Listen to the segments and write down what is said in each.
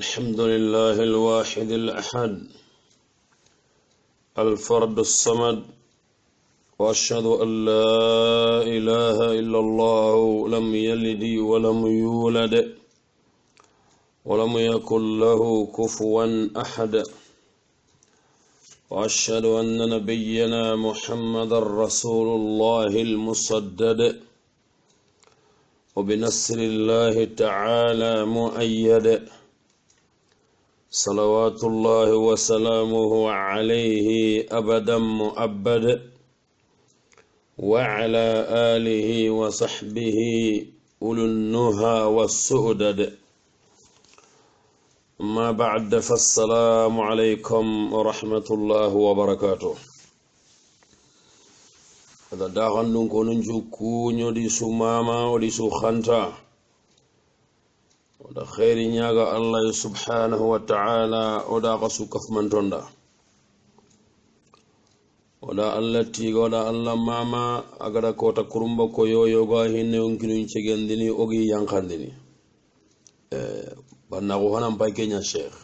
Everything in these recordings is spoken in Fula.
الحمد لله الواحد الأحد الفرد الصمد وأشهد أن لا إله إلا الله لم يلد ولم يولد ولم يكن له كفوا أحد وأشهد أن نبينا محمد رسول الله المصدد وبنصر الله تعالى مؤيد صلوات الله وسلامه عليه أبدا مؤبد وعلى آله وصحبه أولو النهى والسؤدد ما بعد فالسلام عليكم ورحمة الله وبركاته هذا داغن نكون نجوكو دي سماما ودي سخانتا ودا خير نياغا الله سبحانه وتعالى ودا قسو كف من توندا ودا الله تيغا ودا الله ماما أغدا كوتا كرمبا كو يوغا هنه يمكنو نشغندني اوغي يانخاندني باناغو هنام باي كينيا شيخ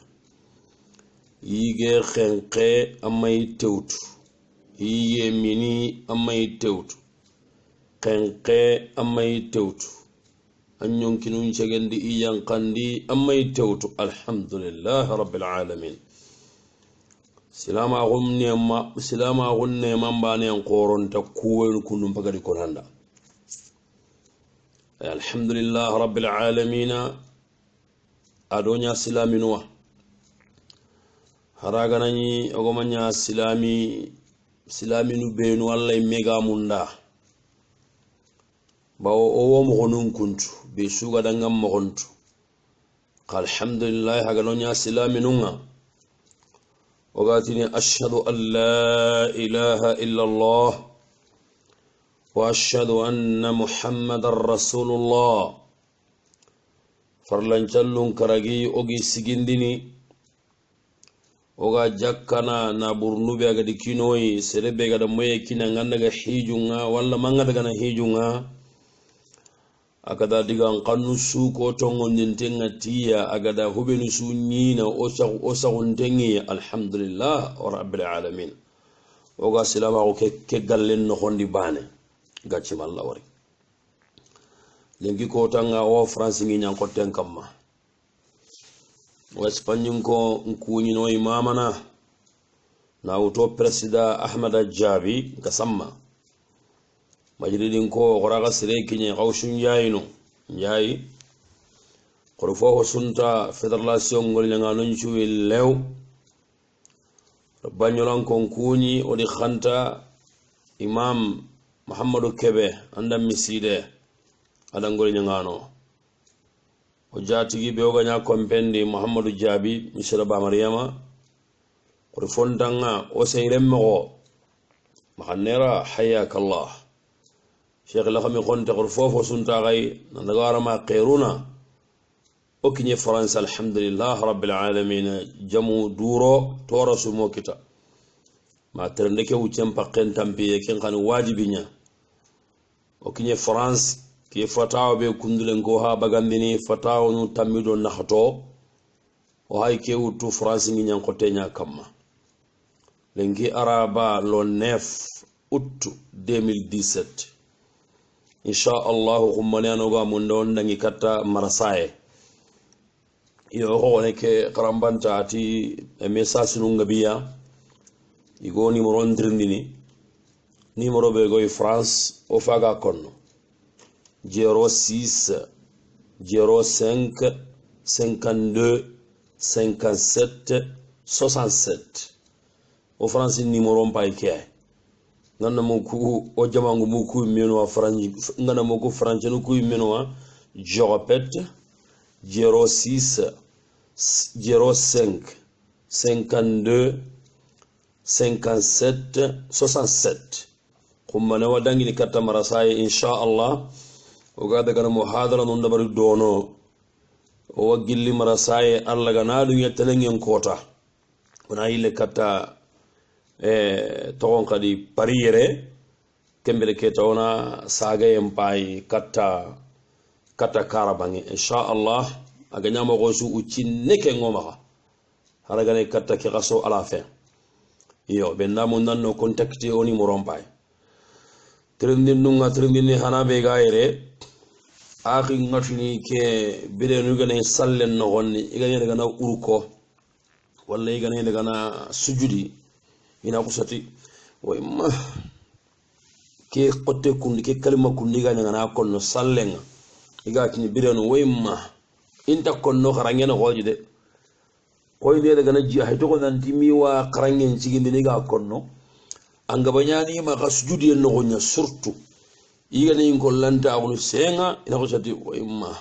ييغي خنقه اماي توت ييغي ميني اماي توت خنقه اماي توت أن يمكنون شغندي إيان قندي أما يتوتو الحمد لله رب العالمين سلام أغنى من باني قورن تكوين كنن بغري كنهندا الحمد لله رب العالمين أدونيا سلامي نوا هراغناني أغمانيا سلامي نبينو الله ميغا مندا bawo owo mogonun kuntu be suga dangam mogontu alhamdulillah hagano nya silaminunga ogatini ashhadu an la ilaha illa allah wa ashhadu anna muhammadar rasulullah farlancallun karagi ogi sigindini oga jakkana na burnubi aga dikinoyi serebe ga da moye kina ngandaga hijunga walla manga daga na hijunga akada digan kanu su ko tongon nintenga tiya agada hubenu su nyina osa untengi alhamdulillah rabbil alamin oga silama ko ke gallen no hondi bane gacci malla wari lengi ko tanga o france ngi nyan ko tenkamma o espanyun ko nkuni no imamana na auto presida ahmad jabi kasamma majridin ko qoraga sire kinye qawshun yayino yayi qorfo sunta federation ngol nyanga non chuwi lew banyolan kon kuni odi khanta imam muhammadu kebe anda miside ada ngol nyanga no o jatigi be oganya kompendi muhammadu jabi misira ba maryama qorfo ndanga o seyremmo mahanera hayyakallah شيخ لخمي قنت غرفوف وسنتا غي نغار ما قيرونا اوكني فرنسا الحمد لله رب العالمين جمو دورو تورسو موكيتا ما ترندكي وچم باقين تامبي كين خان واجبينيا اوكني فرانس كي فتاو بي كوندلن كوها باغانديني فتاو نو تاميدو نخاتو وهاي كي وتو فرانس ني نان كوتينيا كاما لنجي ارابا لو 9 août 2017 insha Allah kumaniano ga mundo ndangi kata marasaye iyo hone ke karambanta ati message nunga biya igo numero ndrindini numero be go France o faga konno 06 05 52 57 67 o France numero mpay ke ngana moku o jamangu moku meno wa franji ngana moku franji no ku meno wa je répète 06 05 52 57 67 kumana wadangi ni kata marasai insha Allah o gada kana muhadara non da bari dono o wagilli marasai Allah ga nadu yetelen kota wana ile kata togon kadi pariyere kembele ketona saga empay kata karabangi insha Allah aganya mo gosu ucinne ke ngoma haragane katta ke gaso ala fin yo benna mun nanno contacter oni mo rompay trendin nunga trendin hanabe gaire akhi ngatini ke birenu gane sallen no gonni igane daga na urko walla igane daga na sujudi ina kusati way ma ke qotte kundi ke kalima kundi ga na konno sallen igatini birenu way ma inta konno karangena goji de koy de daga na ji hay to ko nan timiwa karangen cigindi ni ga konno anga banyani ma ga sujudi no gonya surtout igani ko lanta abul senga ina ko sati wa imma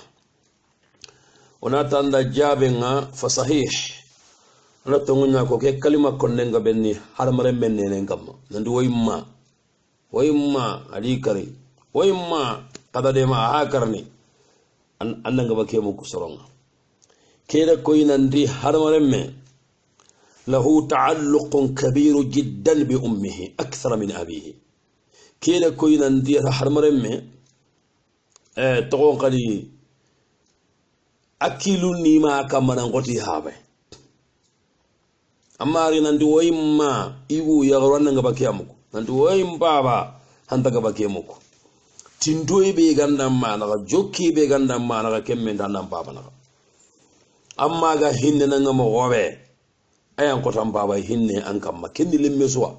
ona tanda jabe nga fa sahih na tongunya ko ke kalima konne nga benni har mare menne ne ngam nandu wa imma ali kari wa imma kada de ma hakarni anna nga bake mu kusoronga keda koy nandi har mare me lahu ta'alluqun kabir jiddan bi ummihi akthar min abihi kila koy nan di harmaremme to qali akilu ni ma kamana ngoti habe amari nan di woyma iwu ya ronga nga bakiamuko nan di woym baba hanta ga bakiamuko tindoy be gandam ma na jokki be gandam ma na kemme dandam baba na amma ga hinne na nga mo gobe ayan ko tam baba hinne an kamma kenni lemme sowa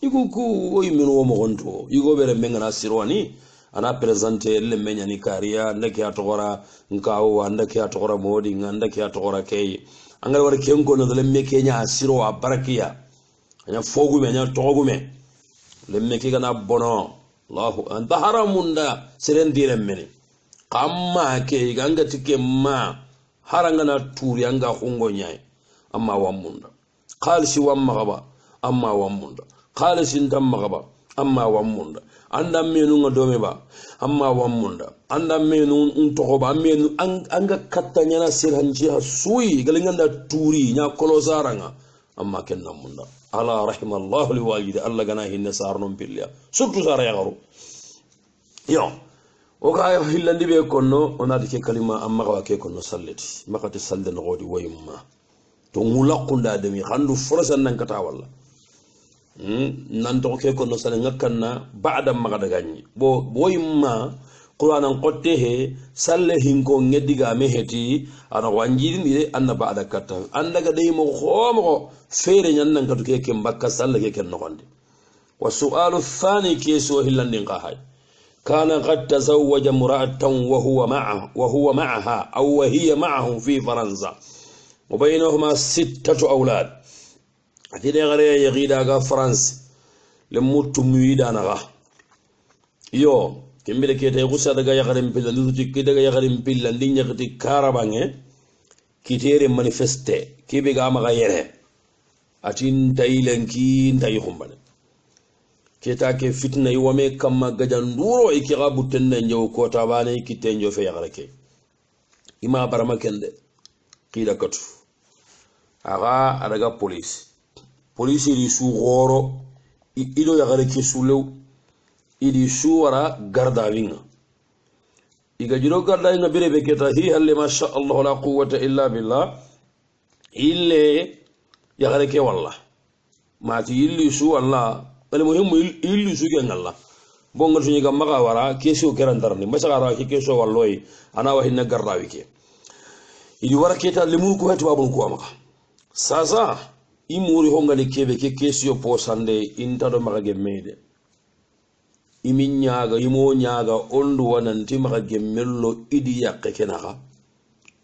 igu ku oy min wo mo gonto igo bere mengana sirwani ana presenter le menyani kariya ndake atogora nkawo andake atogora modi ngandake atogora kay angal war kenko no le mekenya sirwa barakiya anya fogume anya togume le meki kana bono Allahu anta haramunda sirendire meni kamma ke ganga tike ma harangana turi anga hungo nyai amma wamunda qalsi wamma gaba amma wamunda khalisin tamma gaba amma wamunda andam menu ngadome ba amma wamunda andam menu ntoko ba menu anga kattanya na sirhanji hasui galinganda turi nya kolosaranga amma kenna munda ala rahimallahu liwalidi alla gana hinna sarnum billah surtout sara yagaru yo o ga hillandi be konno onati ke kalima amma ga ke konno sallati makati salde no godi wayumma to mulaqunda demi khandu furasan nan kata walla nan to ke konno sale ngakanna ba'da magada ganyi bo boyimma qur'anan qotte he salle hinko ngediga meheti ana wanjiri ni anna ba'da katta andaga dey mo khomo fere nyan nan katu ke mbakka salle ke ken nokonde wa su'alu thani keso hillandin qahay kana qad tazawwaja mura'atan wa huwa ma'aha aw wa hiya ma'ahu fi faransa wa bainahuma 6 awlad atide gare yagida ga France le mutu muida naga yo kembele kete gusa daga yagarim pilla luti daga yagarim pilla linya kiti karabange kitere manifeste kibe ga maga yere atin tailenki ntayi humbane keta ke fitna yiwame kamma gajanduro ikiga butenne njaw ko tabane kite njo fe yagarake ima barama kende kida katu aga adaga police iri su goro ido yagare ke sulew idi su wara garda winga iga jiro garda winga bire be keta hi halle masha Allah la quwwata illa billah ille yagare ke walla mati illi su walla bal muhimmu illi su ke ngalla bonga tuni ga maga wara keso kerandarni masagara ke keso walloy ana wa hinna garda wike idi wara keta limu ko hatu babun ko maka sasa imuri hongali kebe ke kesio posande intado maga gemmede imi ñaaga imo ñaaga ondu wananti maga gemmello idi yakke kenaga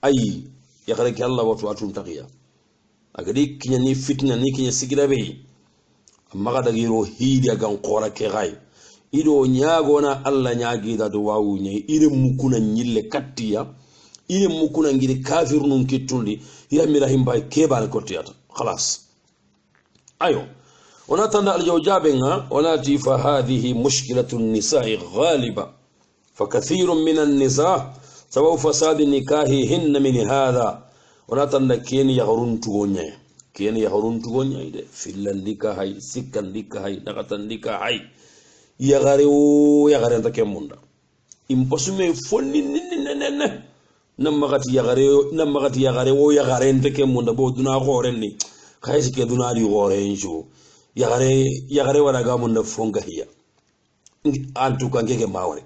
ayi yakare ke Allah watu atun taqiya agadi kinya ni fitna ni kinya sigira be maga dagiro hiidi agan qora ke gay ido ñaago na Allah ñaagi da do wawu ñe ire mukuna ñille kattiya ire mukuna ngiri kafir nun kittundi ya mirahim bay kebal kotiyata khalas ayo ونتنى الجوجابنا وناتي فهذه مشكلة النساء غالبة فكثير من النساء سبب فساد نكاحهن من هذا ونتنى كين يغرون تغنيا فيلن نكاحي سكن نكاحي نغتن نكاحي يغريو يغرين تكموندا impossible fonni nam magati yagare wo yagare ndeke munda bo duna gorenni kaysi ke duna di gorenjo yagare wala ga munda fonga hiya antu kangeke mawre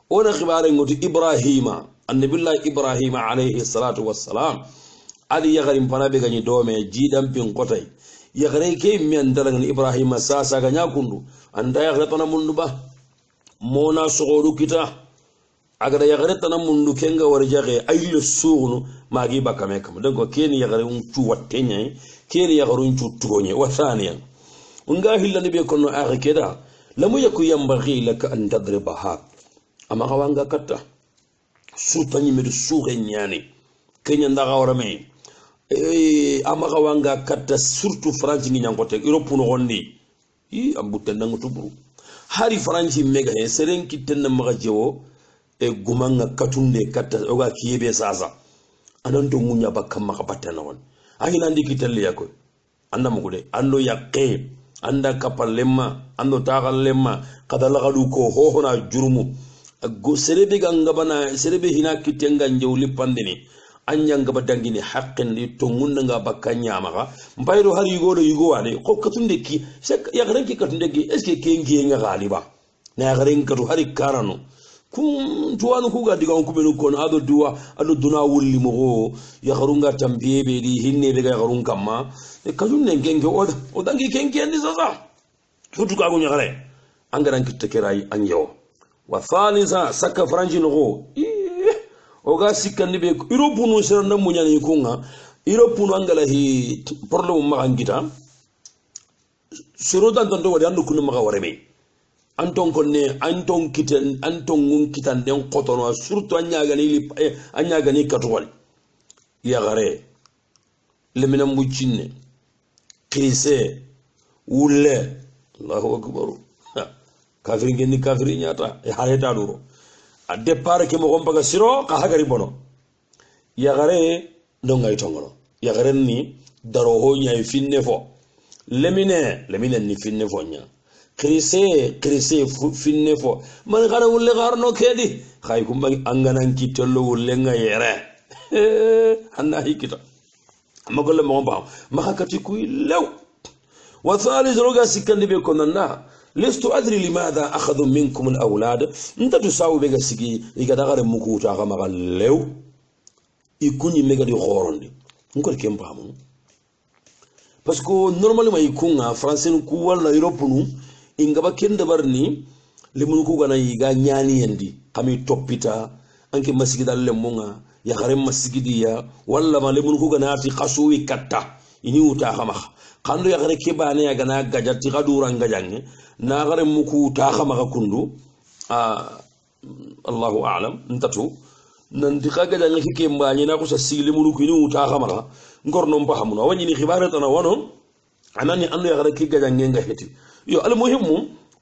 ona khibare ngoti ibrahima annabillahi ibrahima alayhi salatu wassalam ali yagarim pana be gani dome jidam pin kotay yagare ke men dalangan ibrahima sasa ganya kundu anda yagare tana mundu ba mona sogoru kita agada yagare tana mundu kenga warjage aylo sugunu magi bakame kam donc keni yagare uncu wattenya keni yagare uncu tugonye wa thaniyan unga hillani be kono akeda lamu yaku yambaghi laka an tadribaha ama kawanga katta sultani medu suge nyani kenya ndaga warame ama kawanga katta surtout france ngi nyangote europe no gondi ambutte nangu tuburu hari france mega he seren kitten maga jewo gumanga katunde katta oga kiyebe sasa anan to munya bakam maka batana won agina ndiki telle yako anda mugude ando yakke anda kapal lemma ando tagal lemma kadala gadu ko hohona jurumu go serebe gangabana serebe hina kitenga njewli pandini anya ngaba dangini haqqen li to ngunda nga bakanya maka mbayro har yugo wale ko katunde ki yagren ki katunde ki est ce que kengi nga galiba na yagren katu hari karano kum tuwanu kuga diga on kubenu kon ado duwa ado duna wulli mo yagarunga tambiyebe di hinne be yagarun kamma e katunde ngenge o dangi kengi andi sasa futu ka go nyagare angaran kittekerai anjewo wa thalitha saka franji no oga sikandi be europe no seranda munyani kunga europe no angala hi problème magangita serodan tonto wadi andu kunu maga wareme anton konne anton kiten anton ngun kitan den qotono surtout anya gani katwal ya gare lemina mbucine krise wulle allahu akbar kafiri ngeni kafiri nyata e hareta duro a départ ke mo gombaga siro ka hagari bono yagare ndonga itongono yagare ni daro ho nya finne fo lemine ni finne fo nya krise finne fo man gara wulle garno kedi khay kumba anganan kitollo wulle nga yere anna hikita magolle mo gomba makati kuy lew wa thalith roga sikandi be konanna لست أدري لماذا أخذوا منكم الأولاد أنت تساوي بيجا سيجي إذا دعنا مكوتا كما قال لو يكون يمجد يخورني نقول كم بامون باسكو نورمالي ما يكون فرنسي نقول لا يوروبنو إنغا بكين دبرني لمنكو غنا يغا نياني يندي كمي توبيتا أنك مسجد اللمونا يا خرم مسجديا ولا ما لمنكو غنا في قصوي كتا إني وتا خما كانوا يا خري كباني يا غنا غجاتي غدوران غجاني ناغر مكو تاخا مغا كندو الله اعلم نتاتو نندخا غدا نكي كيمباني ناكو سيلي منو كينو تاخا مغا ngorno mbahamuna wani ni khibare tana wono anani anu ya gara ki gaja ngenga heti yo al muhimmu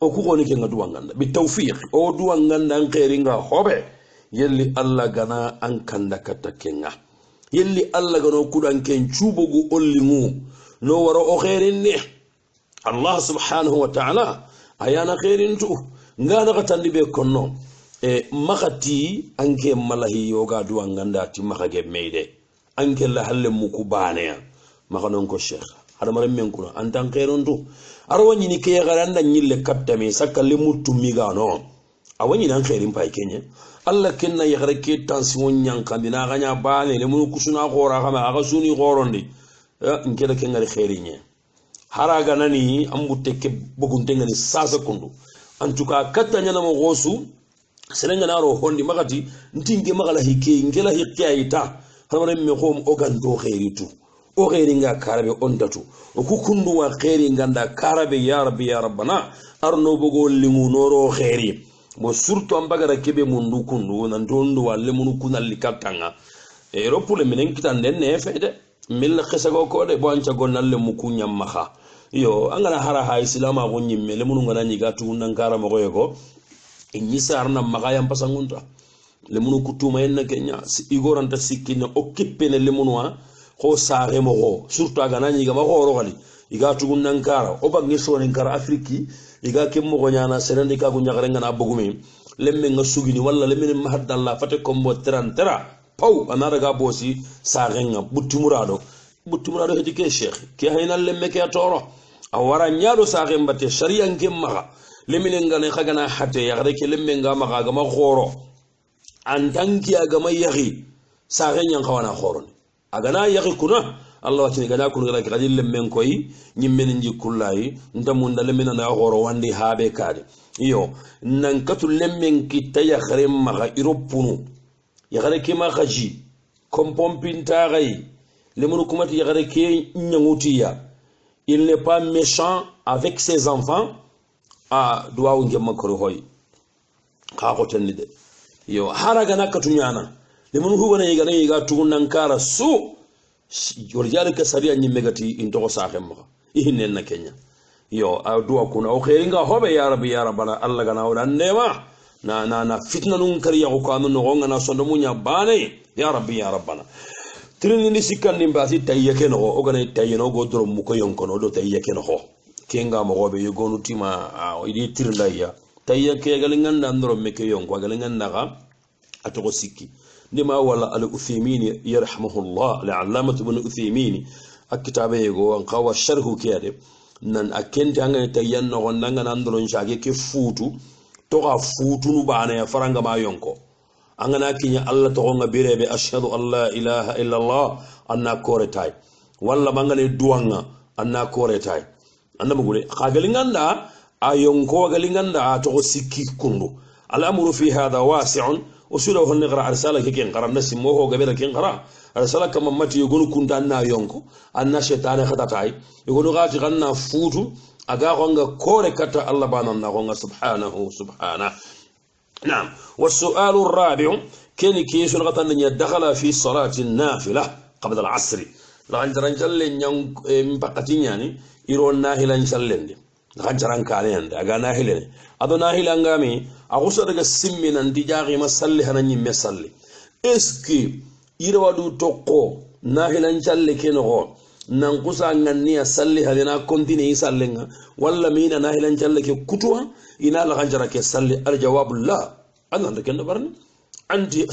o ku goni ke ngadu wanganda bi tawfiq o du wanganda an khairinga hobe yelli alla gana an kanda katakenga yelli alla gano kudan ken chubugo ollimu no waro o khairin ni Allah subhanahu wa ta'ala ayana khairin tu ngana katandi be konno e makati anke malahi yoga du wanganda ti makage meide anke la halle muku bane makanon ko sheikh hada mare men kuno antan khairon tu arwani ni ke garanda nyille kattami sakalle mutu migano awani nan khairin pay kenye alla kenna yagare ke tension nyankandina ganya bane le mun kusuna gora kama aga suni gorondi ngeda ke ngari khairinye haraga nani ambutte ke bogunte ngani sasa kundu antuka katanya na mo gosu selenga naro hondi magati ntinge magala hike ngela hike ayita hamare me khom ogando khairitu o khairinga karabe ondatu o kukundu wa khairi nganda karabe ya rabbana arno bogo lingu noro khairi mo surtout ambagara kebe mundu kundu nan tondu walle munu kunal likatanga e ropule minen kitande ne fede mil khisago ko de boncha gonalle mukunya maha yo angana hara ha islama go nyimme le munu ngana nyiga tu nan kara mo ko inni sarna magayam pasangunta le munu kutuma en kenya igoranta sikina occupé ne le munu ha ko saare mo go surtout aga nani ga ma ko ro gali iga tu nan kara o bangi so nen kara afriki iga kem mo go nyana serandi ka go nyagare ngana bogumi lemme nga sugini walla lemme mahaddalla fate kombo 30 pau ana daga bosi sarenga buttumurado hedi ke sheikh ke hayna lemme ke toro awara nyaado saren batte sharia ngemma lemine ngane khagana hatte ya gare ke lemme ngama ga ma khoro antanki aga ma yaghi sarenya khawana khoro agana yaghi kuna Allah watini gana kun gara kadil lemmen koy nyimmen jikullay ndamunda lemmen na khoro wandi habe kade iyo nan katul lemmen kitaya kharem ma iropunu ya gare ke ma khaji kompom pinta gai lemunu kumati ya gare ke nyangutiya il n'est pas méchant avec ses enfants a duwawu ngemma koro hoy ka ko tennide yo haraga nakatunyana lemunu hubana yiga tugunan kara su jorjale ka sariya nyimme gati into sahem ma ihinen na Kenya yo a duwa kuna o khairinga hobe ya rabbi ya rabbana Allah gana wadan nema na fitna nun kariya ko kanu no ngana sondo munya bane ya rabbi ya rabbana trini ni sikkan nimbasi tayyake no o gana tayyeno go doro mu ko yonkono do tayyake no ho kenga mo gobe yogonu tima idi tirndaya tayyake galinganda ndoro meke yonko galinganda ga atoko sikki ndima wala al uthimini yarhamuhullah al-allamah ibn uthimini akitabe go an qawa sharhu kiyade nan akente anga tayyanno gondanga nan ndoro nshage ke futu to ga futu nu bana ya faranga ma yonko angana kinya Allah to nga birebe ashhadu an la ilaha illa Allah anna koretai walla mangane duwanga anna koretai andama gure khagalinganda ayonko galinganda to sikki kundu al-amru fi hadha wasi'un usula hon ngra arsala ke ken qaram nasi mo ho gabera ken qara arsala kam mati yogonu kunta anna yonko anna shaytan khatatai yogonu gati ganna futu aga gonga kore kata Allah banan na gonga subhanahu subhana نعم والسؤال الرابع كان كيس الغطن يدخل في صلاة النافلة قبل العصر لغنجران جلن مبقتين يعني يرون ناهلا جلن لغنجران كالين أغا ناهلين أدو ناهلا غامي أغسر السمين انتجاغي مسلي هنني مسلي اسكي يروادو توقو ناهلا جلن كنغو nankusa nganniya salli halina kontine sallenga walla mina nahilan jalla ke kutwa ina la ganjara ke salli aljawabu la Allah da kenda barni anti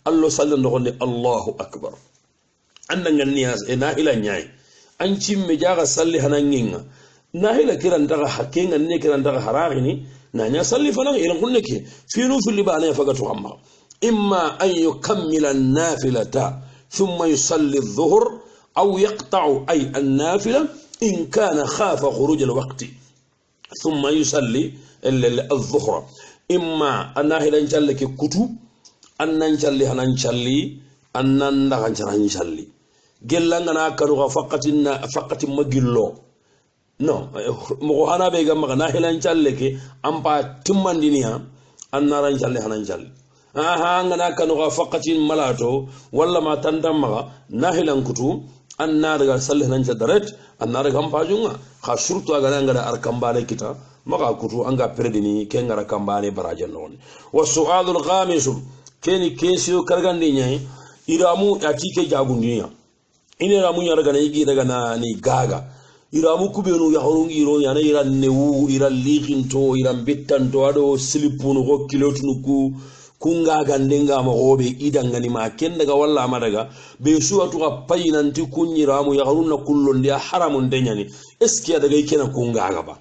allo sallan do gonde Allahu akbar anda nganniya nahila nyaay an cimme jaga salli hananginga nahila kiran daga hakenga ne kiran daga haragini nanya salli fana ila kunneke finu fil libana fagatu amma imma an yukammila an-nafilata thumma yusalli adh-dhuhr أو يقطع أي النافلة إن كان خاف خروج الوقت ثم يصلي الظهر إما الناهل نشلي كتب أن نشلي هنشلي أن نشلي جلنا كانوا فقط مجلو no mo hana be gam magana helan challe ke ampa timman diniya annaran challe hanan challe aha ngana kanu ga faqatin malato walla ma tandam maga nahilan kutu anna daga sallah nan jadarat anna daga ampajunga kha shurtu aga ngada arkambale kita maga kutu anga perdini ke ngara kambale barajan non wa su'alul ghamis keni kesio kargandi nyai iramu atike jagundiya ine ramu nyara gana yigi daga na ni gaga iramu kubenu ya horungi iro yana ira newu ira liginto ira bittanto ado silipunu ko kilotunuku kunga gandenga magobe idangani ma ken daga walla ma daga be suwatu ga payinanti kunyiramu ya harunna kullon dia haramun denyani eskiya daga ikena kunga ga ba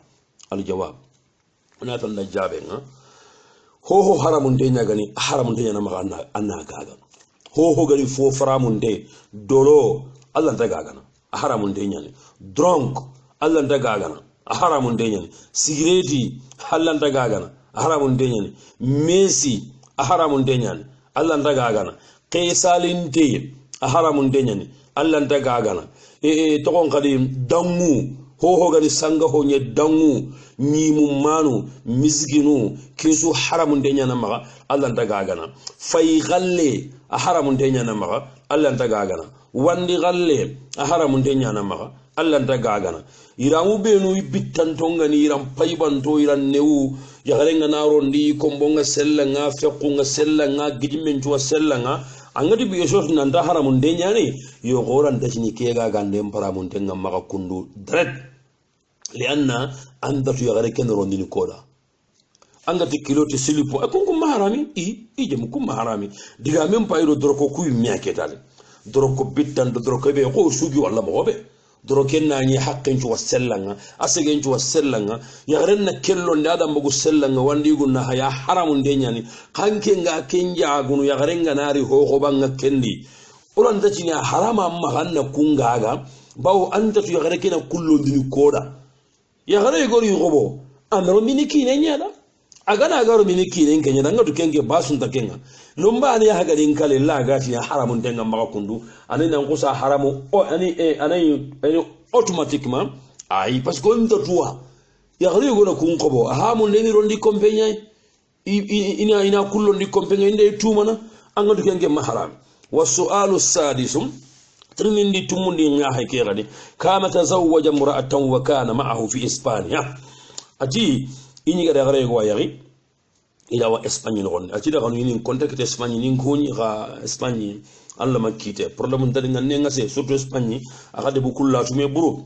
al jawab ana tan da jabe nga ho haramun denya gani haramun denya na ma anna gaga ho gari fo faramun de dolo Allah daga gana haramun denya ne drunk Allah daga gana haramun denya ne sigreti Allah daga gana haramun denya ne messi aharamun denyan Allah ndaga gana qaisalin te aharamun denyan Allah ndaga gana to kon kadi dangu ho gani sanga ho nye dangu nyimu manu misginu kesu haramun denyan ma Allah ndaga gana fay galle aharamun denyan ma Allah ndaga gana wandi galle aharamun denyan ma Allah ndaga gana iramu benu bittantonga ni iram paybanto iran newu yagarenga narondi kombonga selanga fequnga selanga gidimmentuwa selanga angadi biyeso nanda haramun denyani yo goran tachini kega gande mparamun tenga maka kundu dred lianna andatu yagare ken rondini koda angati kiloti silipo akungu maharami ije mukum maharami diga même pa iro doroko ku miaketale doroko bittan doroko be ko sugi walla mo be doroken nani haqqin ci wasallanga asegen ci wasallanga ya renna kello ndada mbugo sellanga wandi gunna haya haramun de nyani kanke nga kenja gunu ya renga nari ho banga kendi uran dati ni harama amma hanna kungaga bawo anta tu ya rekena kullu ndini koda ya gare gori gobo amro miniki ne nyada agana garo miniki ne kenya nanga to kenge basun takenga lumba ne haga din kale la gati ya haramun denga makakundu anina ngusa haramu ani automatiquement ay parce que on doit ya gari gona kun qobo hamun ne rondi kompenya ina kullo ndi kompenya inde tumana anga to kenge maharam wasu'alu sadisum trinindi tumundi nga hayke gadi kama tazawwaja mura'atan wa kana ma'ahu fi Ispania ati ini gada gare go yari ila wa Espagne non ati da kanu ni contact Espagne ni ngoni ga Espagne alla makite problème ndali nganne ngase surtout Espagne akade bu kulla tume buru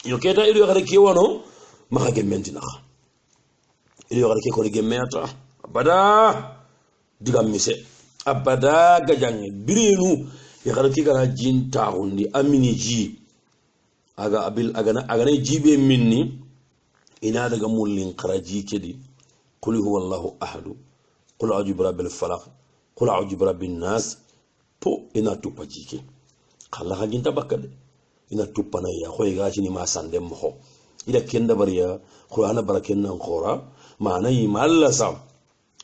yo keta ido gare ke wono ma ga menti nakha ido gare ke ko gemeta abada digam mise abada gajange birenu ya gare ke gara jinta hundi amini ji aga abil agana jibe minni ina daga mullin qaraji kedi qul huwallahu ahad qul a'udhu birabbil falaq qul a'udhu birabbin nas po ina tupa jike kala hajin tabakade ina tupa na ya khoy gaji ni ma sande mo ida kenda bariya qur'ana baraken nan khora mana yi mallasa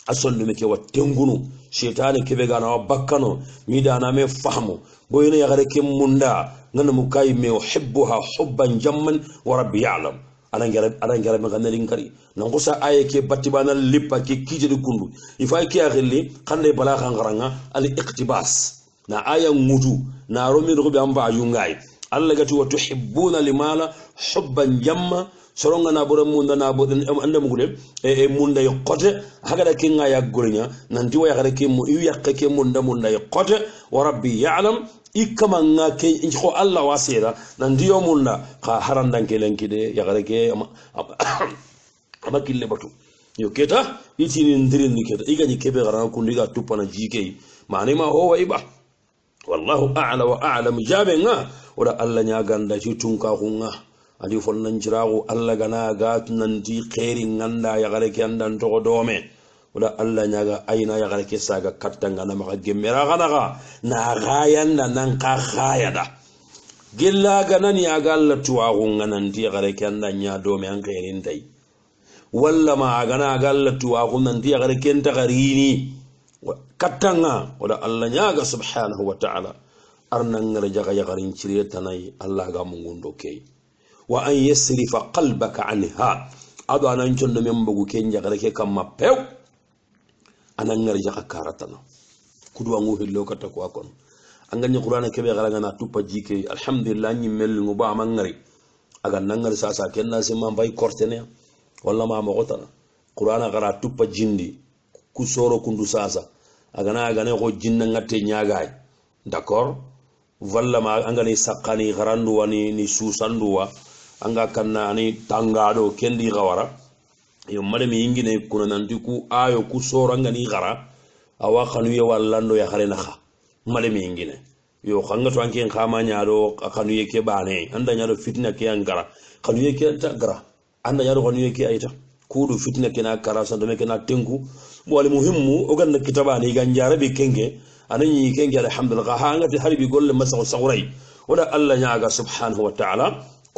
asollu meke wattengunu shaytan kebe gana bakkano mi dana me fahmu boyina ya gare kem munda ngana mukai me uhibbuha hubban jamman wa rabbi ya'lam arangara me ganelin kari nangusa aye ke batibana lipa ke kije de kundu ifa ke agilli khande bala khangaranga al iqtibas na aya ngutu na romi do be amba yungay alla gati wa tuhibbuna limala hubban jamma soronga na bora munda na boden anda mugule munda yokote hagada kinga ya gurnya nanti wa ya ke mu yakke ke munda yokote wa rabbi ya'lam ikama nga ke inko Allah wasira nanti yo munda ka harandan ke lenkide ya ke amakille batu yo keta itini ndirin ni keta igani kebe garan kundiga tupana jike mane ma ho waiba wallahu a'la wa a'lam jabenga wala Allah nya ganda ci tunka kunga adi fonnan jirago Allah gana ga nanti khairi nganda ya gare ke andan to dome wala Allah nya ga aina ya gare ke saga kattanga na maka gemera gana ga na gayan nan ka khayada gilla ganan ya ga Allah tuwa kunga nanti ya gare ke andan nya dome an khairin dai walla ma gana ga Allah tuwa kunga nanti ya gare ke enta garini katanga wala Allah nya ga subhanahu wa ta'ala arnan rajaga ya garin ciretanai Allah ga mungundo kei wa an yasrifa qalbaka anha ado anan chondo membugo kenja gare ke kam mapew anan ngari jaka karatana kudu wangu hillo kata ko akon anganya qur'ana kebe gara na tupa jike alhamdulillah nyi mel nguba amangari aga nangar sasa kenna sima bay kortene walla ma mo gotana qur'ana gara tupa jindi kusoro kundu sasa aga na aga ne ko jinna ngate nyaagaay d'accord walla ma angani sakani garandu wani ni susanduwa anga kanna ani tangado kendi gawara yo madami ingine kuna nandiku ayo ku soranga ni gara awa khanu ye wallando ya khare nakha madami ingine yo khanga to anke khama nyaado khanu ye ke bane anda nyaado fitna ke angara khanu ye ke ta gara anda nyaado khanu ye ke ayta kudu fitna ke na kara sando me ke na tengu wal muhimmu o ganna kitabani ganjara bi kenge anani kenge alhamdulillah hanga ti harbi golle masaw sawray wala alla nyaaga subhanahu wa ta'ala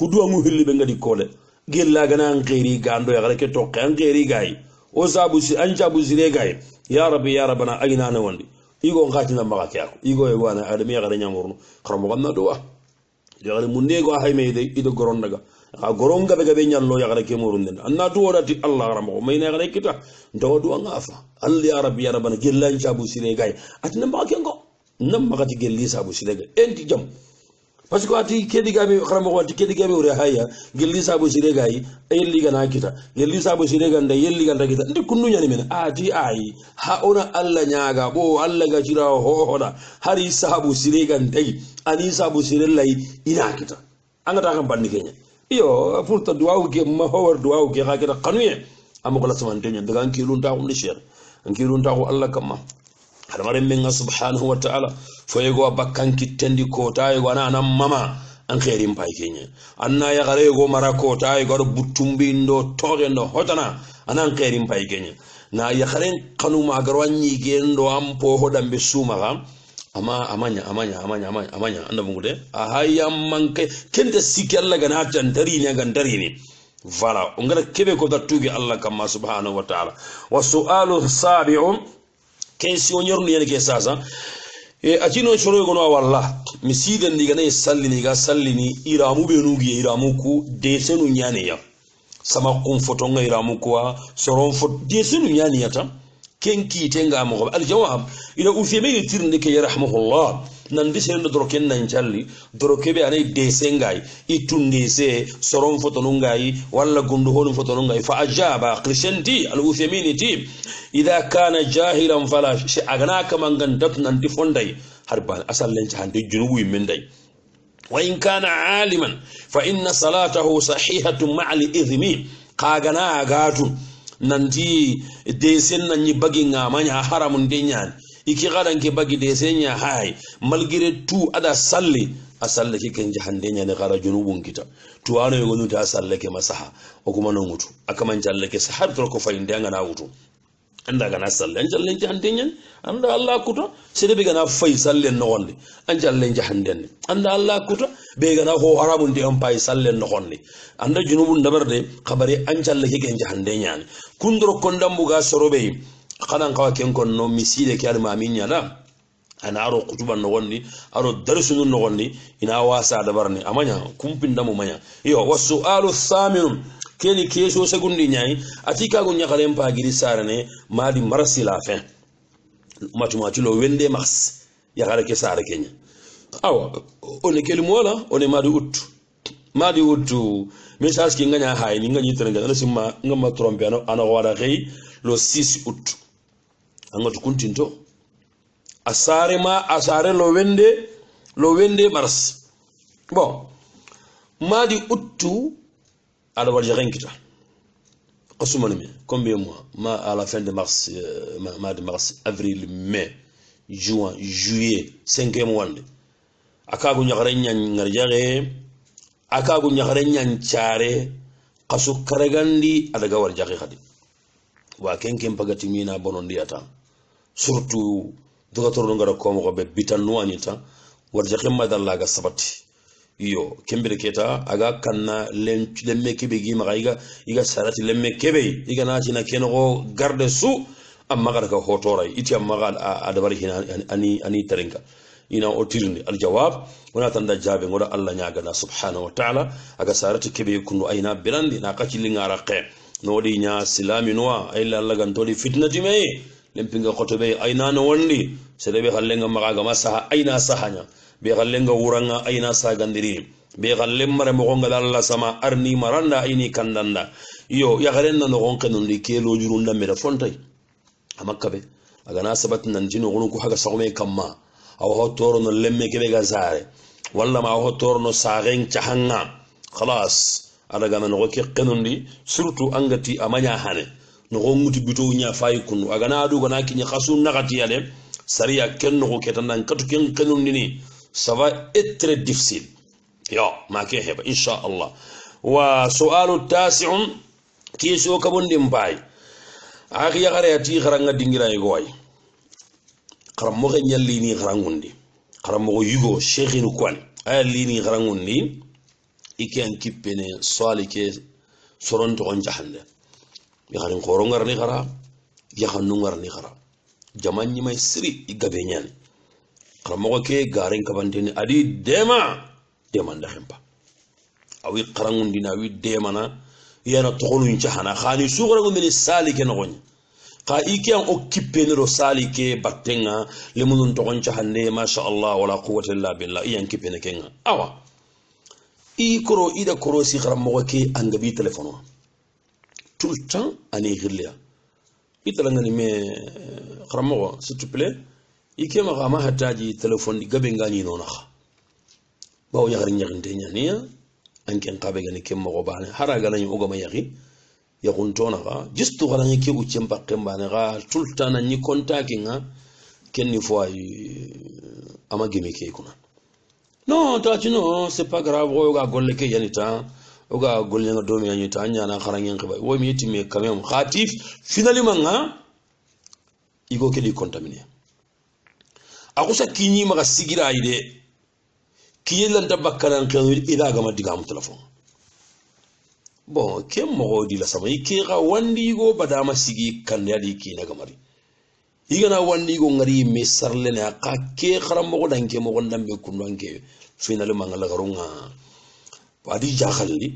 kudu amu hilli be ngadi kole gella gana ngiri gando ya gareke to kan ngiri gay o sabu si anja bu zire gay ya rabbi ya rabbana ayna na wandi igo ngati na maka kyako igo e wana adami ya gare nyamurno kharamo ganna do wa ya gare munde go hay me de ido goron daga ha goronga be gabe nyallo ya gare ke murunde anna do wadati allah ramo may na gare kita do do ngafa allah ya rabbi ya rabbana gella anja bu zire gay atina maka kengo nam maka ti gelli sabu zire gay enti jam parce que ati kedi gabe kharamo wati kedi gabe ore haya gelli sabu sire gai yelli gana kita gelli sabu sire ganda yelli ganda kita ndi kunnu nyani men ati ai ha ona alla nyaaga bo alla ga jira ho hoda hari sabu sire gandai ani sabu sire lai ina kita anga ta kan bandi kenya iyo pourta duwa ke ma hawar duwa ke ga kita kanuye amogola samantenya daga ankilun ta ko sheikh ankilun ta ko Allah kamma hada mare men subhanahu wa ta'ala foyego bakkan kittendi ko tayo wana nan mama an khairin pay kenya anna ya gare go mara ko tayo go buttumbi ndo togendo hotana anan khairin pay kenya na ya kharen kanuma garwanyi gendo ampo hodambe suma ga amanya anda bungude ahayam manke kende sikalla gana tantari ne gandari ne voilà ongara kebe ko datugi Allah kama subhanahu wa ta'ala wa su'alu sabi'u question yorni yene ke sasa e acino choro gono walla misiden diga ne sallini ga sallini iramu benugi iramu ku desenu nyane ya sama kum foto nga iramu ko soron fot desenu nyane ya tam kenki tenga mo al jawab ila ufemi tirnde ke yarhamuhullah nan disere doroken nan jalli dorokebe anay desengay itundese soron foto nungai walla gundu holum foto nungai fa ajaba qrishanti al ufemi ti idha kana jahilan fala shi agana kaman gandat nan difondai harban asallen hande junubu mendai wa in kana aliman fa inna salatahu sahihatun ma'al idhmi qagana agatu nanti desen nan ni bagi ngamanya haramun denyan iki gadan ke bagi desenya hay malgré tout ada salli asalle ki ken jahandenya ne gara junubun kita to ano yogonu ta salle ke masaha o kuma non mutu akaman jalle ke sahar to ko fayinde ngana wutu anda gana salle an jalle jahandenya anda Allah kuto sede be gana fay salle no gonde an jalle jahanden anda Allah kuto be gana ho haramun de am pay salle no gonde anda junubun dabarde khabari an jalle ki ken jahandenya kundro kondambu ga sorobe kanan kawa ken kon no misile ke alma minya la ana aro kutuba no gondi aro darsu no gondi ina wasa dabarni amanya kumpinda mo manya yo wasu'alu thamin keni keso segundi nyai atika go nyakalen pa giri sarane madi marsi la fin matuma lo wende mars ya gare ke sare kenya awa one keli mola one madi ut message ki nganya hay ni ngani trenga na simma ngama trompe ana wada xey lo 6 août anga tukuntinto asare lo wende mars bon madi août ala warja renkita qasumani me combien mois ma à la fin de mars de mars avril mai juin juillet 5e mois akagu nyagare ngarjare akagu nyagare nyancare qasu karagandi adaga warja khadi wa kenken pagati mina bonondi ata surtout dogator no ngara ko mo be bitanno anita warja khimma dalla ga sabati iyo kembere keta aga kanna lemme kebe gi maga iga sarati lemme kebe iga nati na keno garde su amma garga hotora iti amma ga adabari hina ani tarenka ina otirni aljawab wana tanda jabe ngoda Allah nyaaga na subhanahu wa ta'ala aga sarati kebe kunu aina birandi na kacili ngara qe nodi nya silami noa illa Allah gantoli fitnati me lempinga khotobe aina no wondi sedebe hallenga maga masaha aina sahanya be gallenga wuranga aina sagandiri be gallem mare mo gonga Allah sama arni maranda aini kandanda iyo ya garenna no gonke non di kelo jurunda mera fontay amakkabe aga na sabat nan jino gonu ko haga sawme kamma aw hotoro no lemme kebe ga zare walla ma hotoro no sagen chahanga khalas ada ga no ke kenundi surtout angati amanya hane no gonguti bito nya fay kunu aga na du gona kinya khasun nagati yale sariya kenno ko ketan katu ken kenundi ni ça va être très difficile يا ما كيهب إن شاء الله وسؤال التاسع كيسو كبون دمباي أخي غريتي غرانغا دينغرا يغوي قرام مغن يليني غرانغوندي قرام مغو يغو شيخين كوان أي ليني غرانغوندي إكيان كيبيني سوالي كي سورون تغن جحند يغارين خورون غرني غرا يغنون غرني غرا جمان يمي سري إغابينيان قرامو كي غارين كبانتيني ادي ديما ndahemba awi qarangun dina wi demana yana tokonu nchahana khani sugara ngomeni salike nogonya ka iki an occupé no salike battenga lemunun tokon chahande ma sha Allah wala quwwata illa billah iyan kipene kenga awa i koro ida koro si qaramo ke angabi telefono tout le temps ani ghilla italangani me qaramo s'il te plaît ikema gama hataji telephone gabe ngani nona bawo yagari nyaginte nyaniya anken qabe gani kem mo bane hara gana nyu ogama yagi ya kuntona ga jistu gara ni ke ucem pakkemba ne ga tultana ni contacting nga kenni fo ay ama gemi ke kuna non ta no c'est pas grave o ga golle ke yanita o ga golle nga domi yanita anya na kharangen khiba wo mi yitime quand même khatif finalement nga igo ke di contaminé akusa kinyi maga sigira ide kiyelan tabakkaran kan ida ga madigam telefon bon kem mo di la sama ke ga wandi go badama sigi kan yadi ki na gamari igana wandi go ngari me sarle na ka ke kharam mo danke mo gondam be kunwanke final mangala garunga wadi jakhalli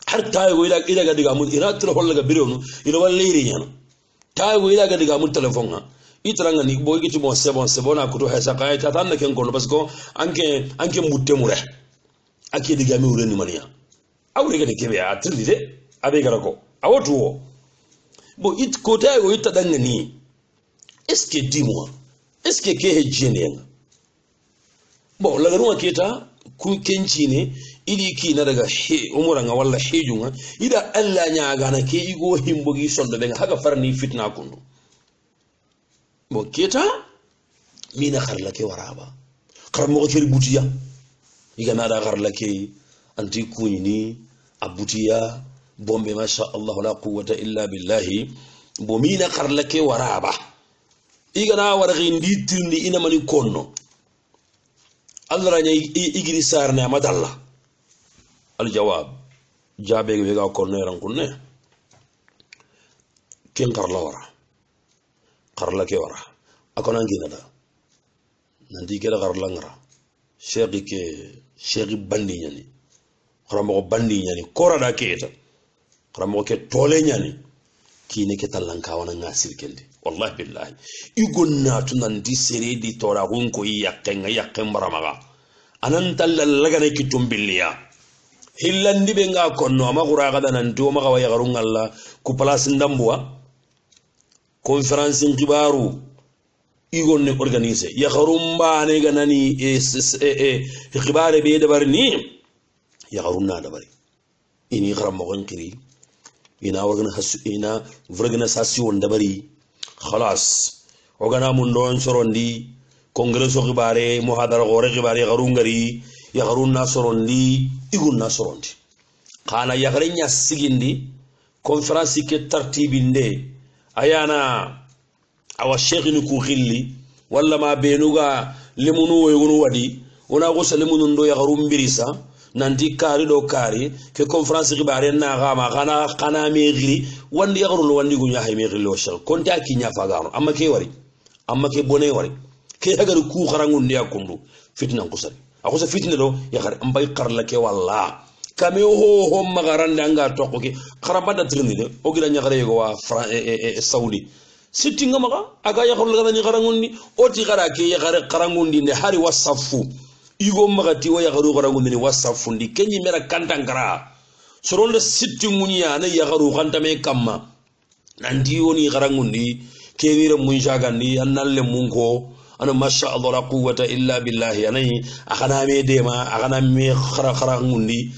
har tayo ila ga diga mun ira tro holla ga bironu ila walleri nyana tayo ila ga diga mun telefon ha itranga ni boy gitu mo sebon akuto hesa kay ta tan ken kono parce que anke mutte mure ake diga mi ureni mania awre ga de kebe a trindi de abe gara ko awotu bo it ko tayo ita danga ni est-ce que dis-moi est-ce que ke hejene bon la garunga keta ku kenci ne idi ki na daga umuranga walla hejunga ida alla nya gana ke igo himbogi sondo be haka farni fitna kundu bon keta mina kharla ke waraba karamo ke butiya iga na da kharla ke anti kunini abutiya bombe masha Allah la quwwata illa billahi bo mina kharla ke waraba iga na waragi nditirni ina mani konno Allah ranya igiri sarne amadalla al jawab jabe ge ga konno ran kunne ken karla wara karla ke wara akona ngina da nandi ke da karla ngara shegi bandi nyani karamo bandi nyani kora da keta karamo ke tole nyani kine ke talanka wana ngasir kende wallahi billahi igonna tunandi seredi tora gunko yakken baramaga anan talallaga ne kitumbilliya hillandi be nga konno ama quraga danan to maga waya garun Allah ku place ndambuwa conference ngibaru igonne organiser ya garumba ne ganani khibare be dabarni ya garunna dabari ini garam mo ngiri ina organisation dabari khalas ogana mun don sorondi congrès khibare muhadara gore khibare garungari ya garunna sorondi igunna sorondi kana ya garenya sigindi conference ke tartibinde ayana awa sheikh ni ku khilli walla ma benuga lemunu wegunu wadi ona go salemunu ndo ya garum birisa nanti kari do kari ke conference khibare na gama kana me giri wandi ya garul wandi gunya hay me giri o shal konta kinya fagaro amma ke wari amma ke bone wari ke hagar ku kharangun ya kundu fitna kusari akosa fitna do ya khar ambay qarla ke walla kame ho magaran nga tokko ke kharabada trini de o gira nya khare go wa saudi sittinga maga aga ya khol gani kharangundi o ti khara ke ya khare kharangundi ne hari wasafu igo magati wa ya kharu kharangundi ne wasafu ndi kenyi mera kantangara soronde sittingunya ne ya kharu khantame kamma nandi woni kharangundi kewira mun jagandi annalle munko ana masha Allah la quwwata illa billahi anani akana me dema akana me khara ngundi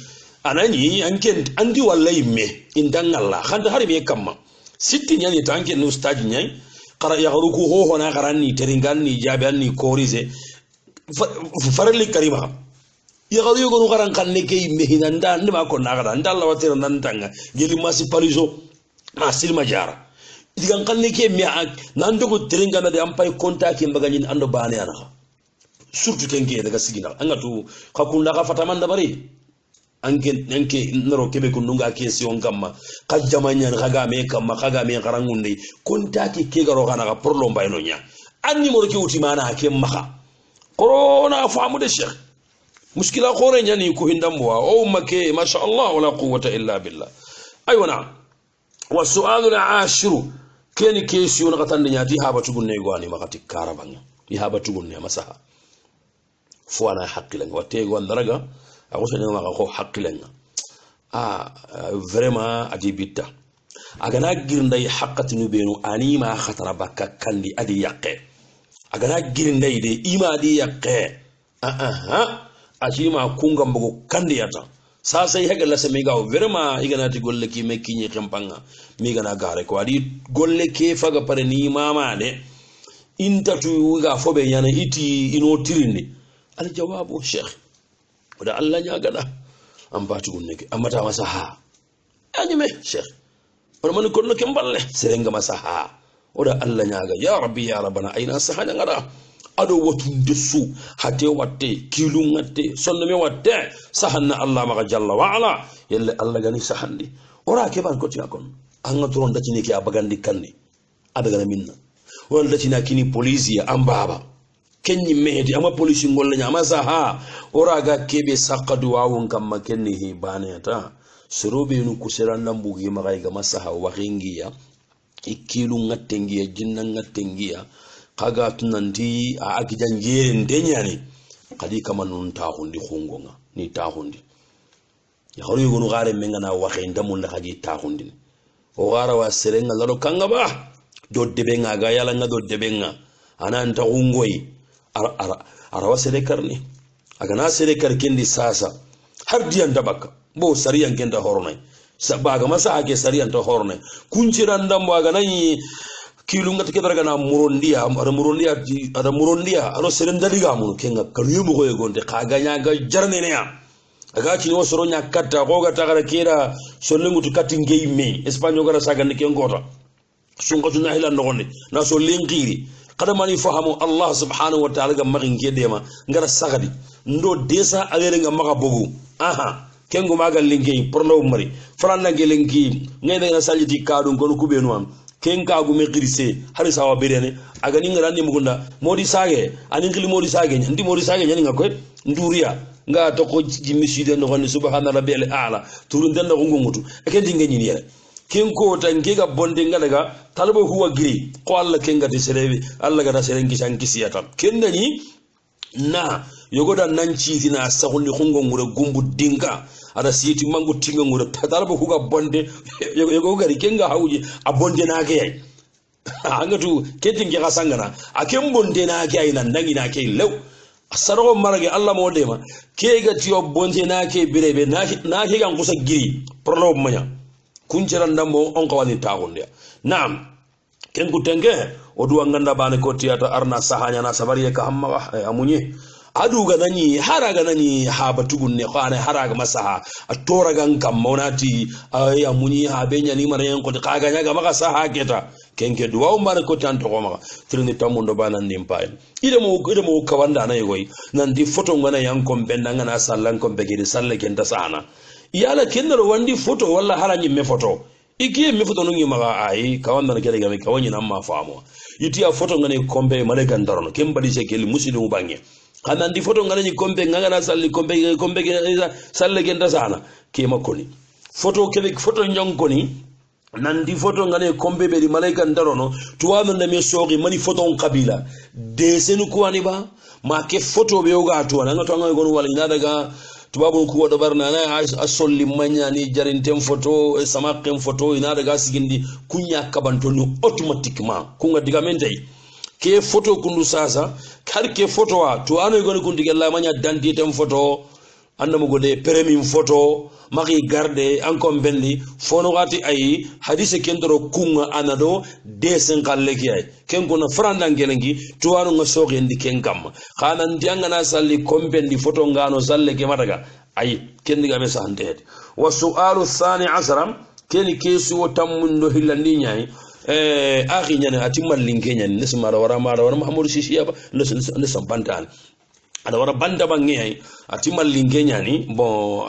anani anken andi wallahi me indangalla khanda hari me kamma sitti nyani tanke no stage nyai qara ya garuku ho na qarani teringani jabanni korize farali karima ya garu yo no qaran kanne ke me hinanda ndima ko na qara ndalla watira nantanga geli masi paliso masil majara digan kanne ke me nan dogo teringana de ampay contact mbagani ando bane ana surtout kenke daga sigina angatu kakunda ka fatamanda bari anke naro kebe kununga question kamma kajamanya kaga me kamma kaga me garangunde contact ke garo kana ka problem bayno nya anni mo ke utimana ke maka corona faamu de cheikh muskila khore nyani ko hindamwa o make masha Allah wala quwwata illa billah aywana wa su'alu al-ashir keni question qatande nyati haba tugunne gwani makati karabanga ihaba tugunne masaha fo ana haqqila wate gondaraga akosa nyama ko haqqila vraiment adibita agana girnday haqqatinu benu anima khatara bakka kandi adi yaqe agana girnday de ima di yaqe ajima kunga mbugo kandi yata sasa yi hagala sa mi gaw vraiment iganati golle ki me kinyi kempanga mi gana gare ko adi golle ke faga pare ni mama de intatu ga fobe yana iti ino tirindi al jawabu sheikh wada Allah nya gada am batu gunne ke amata masa ha anyime sheikh wala man ko no kemballe serenga masa ha wada Allah nya ga ya rabbi ya rabbana aina sahana ngada ado watunde su hate watte kilu ngatte sonno me watte sahanna Allah maka jalla wa ala yalla Allah gani sahandi ora ke ban ko tiya kon anga turon dati ne ke abagandi kanni adaga minna wala dati na kini police ya ambaba kenni mehdi ama police ngolle nya masa ha ora ga kebe saqadu wawun kamma kenni he baneta surobe nu kuseran nambu gi magai ga masa ha wahingiya ikilu ngatte ngiya jinna ngatte ngiya kaga tunanti a akijan jeren denyani kadi kama nun ta hundi khungonga ni ta hundi ya hori gonu gare mengana waxe ndamun la kaji ta hundi o gara wa serenga lalo kanga ba do debenga ga yala nga do debenga anan ta hungoyi ara wa sere karni aga na sere kar kendi sasa har diyan dabaka bo sariyan kenda hornay sabaga masa ake sariyan ta hornay kunjiran ndambo aga nani kilunga tiketara kana murondia ada murondia aro serendali ga mun kenga kaluyumu ko yegonde kaganya ga jarnene ya aga kini wasoro nya katta ko ga tagara kira solengu to katti ngeyme espanyo gara saga ne kengota sunga tuna hila nogonde na so lengiri kada mani fahamu Allah subhanahu wa ta'ala ga magin gedema ngara sagadi ndo desa alere nga maga bogu aha kengo maga lengey porno mari franda gelengi ngene na saljiti kadun kono kubenu am kenka gume girise hari sawa berene aga ni ngara ni mugunda modi sage ani ngili modi sage ndi modi sage nyani ngako nduriya nga to ko jimmiside no gonni subhana rabbil a'la turun den no ngungutu ekendi ngeni ni kenko ta ngega bonde ngadaga talbo huwa giri ko alla kenga de serebi alla gada serengi sankisiyata kendani na yogoda nanci tina sahulli khungongure gumbu dinga ada siti mangu tinga ngure talbo huga bonde yogo gari kenga hawji a bonde na ke angatu kedin ke kasangana akem bonde na ke ina ndangi na ke lew asaro marage alla mo dema ke gati yo bonde na ke birebe na ke gan kusa giri prolo manya kunjiran ndambo on kawani tagunde naam ken kutenge oduwa nganda bane ko tiyata arna sahanya na sabariye ka hamma amunye aduga nani haraga nani haba tugunne khane haraga masaha atora gan kam monati ay amunyi habenya ni mara yan ko kaga nyaga maka saha keta kenke duwa umare ko tanto ko maka tirni tamundo bana ndimpay ide mo kawanda na yoy nandi photo ngana yan ko benda ngana sallan ko begede salle kenta sana yala kennero wandi photo walla haranyi me photo ikiye me photo nungi maka ay kawanda na kele game kawanyi namma faamo yitiya photo ngane kombe male gandarono kembadi se kele muslimu bangi kana ndi photo ngana ni kombe ngana salli kombe salle genda sana ke makoni photo kele photo nyonkoni nandi photo ngane kombe be di malaika ndarono tuwano na me sogi mani photo on kabila de senu ko ani ba ma ke photo be yoga to na ngato ngai gonu wala ngada ga tubabu ku wado barna na asolli manya ni jarintem photo samakem photo ina daga sigindi kunya kabanto ni automatiquement kunga digamente ke photo kundu sasa kar ke photo wa to ano goni kundi gella manya danditem photo andamo gode premium photo maki garde ankon bendi fono gati ay hadise kendoro kunga anado desen kalleki ay ken kono franda ngelengi to ano ngasoge ndi ken kam khana ndianga na salli kombendi photo ngano salle ke mataga ay kendi ga mesa hande wa su'alu thani asram ken kesu tammundo hillandi nyai akhi nyane atimal linkenya nesma wara Muhammad Sisi aba nesam bantan ada wara banda bangi atimal linkenya ni bon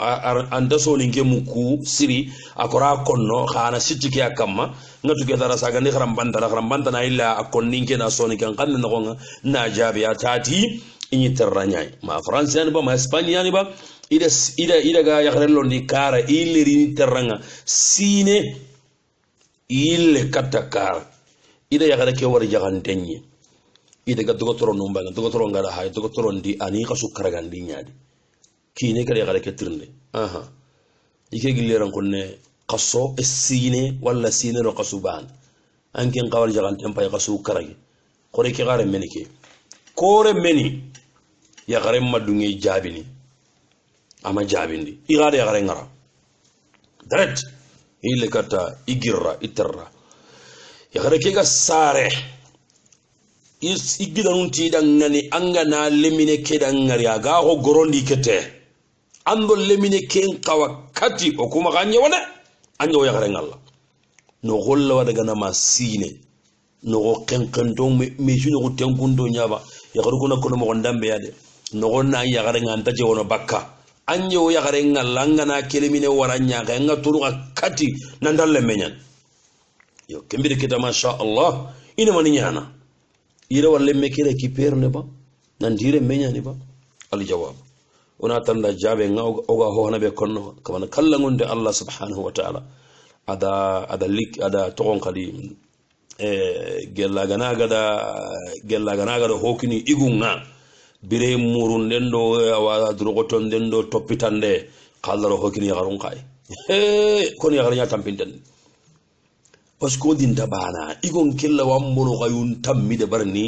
anda so linke muku siri akora konno khana sitike akamma ngatu ke dara saga ni kharam banda na illa akon linke na so ni kan kan na gonga na jabi atati inyi terranyai ma france yani ba ma espagne yani ba ida ga yakhrelo ni kara illeri ni terranga sine ile katakar ida yakara ke war jagantenye ida ga dogotoro numba ga dogotoro ngara hay dogotoro ndi ani kasu karagandi nyaadi kine kare yakara ke tirnde aha ike gileran kunne qaso sine wala sine ro qasuban anken qawal jaganten pay qasu karagi kore ke gare menike kore meni yakare madungi jabini ama jabindi igade yagare ngara direct ile kata igirra iterra yagare ke ga sare igidanunti dangani angana lemine ke dangari aga ho gorondi kete ando lemine ken kawa kati o kuma ganye wala anyo yagare ngalla no golla wada gana masine no go kenkendo me juno go tenkundo nyaba yagaru kuna kono mo ndambe yade no gonna yagare nganta je wono bakka anyo yagare ngalla ngana kelemine waranya ga nga turu kati nandalle menyan yo kembire kita masha Allah ina mani nyana ira walle mekere ki perne ba nandire menyani ba al jawab ona tanda jabe nga oga ho hanabe konno kamana kallangunde Allah subhanahu wa ta'ala ada togon kali gella gana gada hokini igunga bire murun dendo wa drogoton dendo topitande kallaro hokini yagarun kai kon yagarnya tampinten pasko din tabana igon kella wambono gayun tammi de barni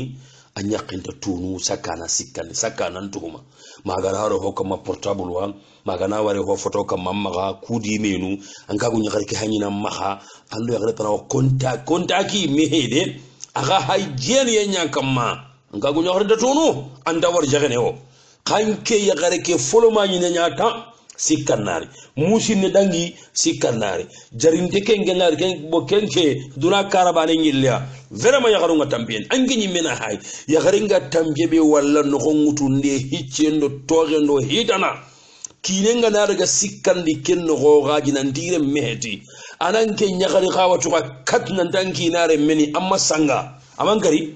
anyakinta tunu sakana sikkan sakana ntuma magana haro hokama portable wa magana ware ho photo kam mamma kudi menu an ka gunya garke hanyina maha allo ya gata konta ki mehede aga hygiene yenya kamma an ka gunya garda tunu an dawar jagane o kanke ya garke folo ma nyina nyata sikkanari musine dangi sikkanari jarinde kengenari ken bo kenke duna karabane nyilla vraiment ya garunga tambien angi mena hay ya garinga tambebe walla no ngutunde hiccendo togendo hitana kinenga na daga sikkandi kenno go gaji nan dire meheti ananke nyagari khawatu ka katna danki nare meni amma sanga amangari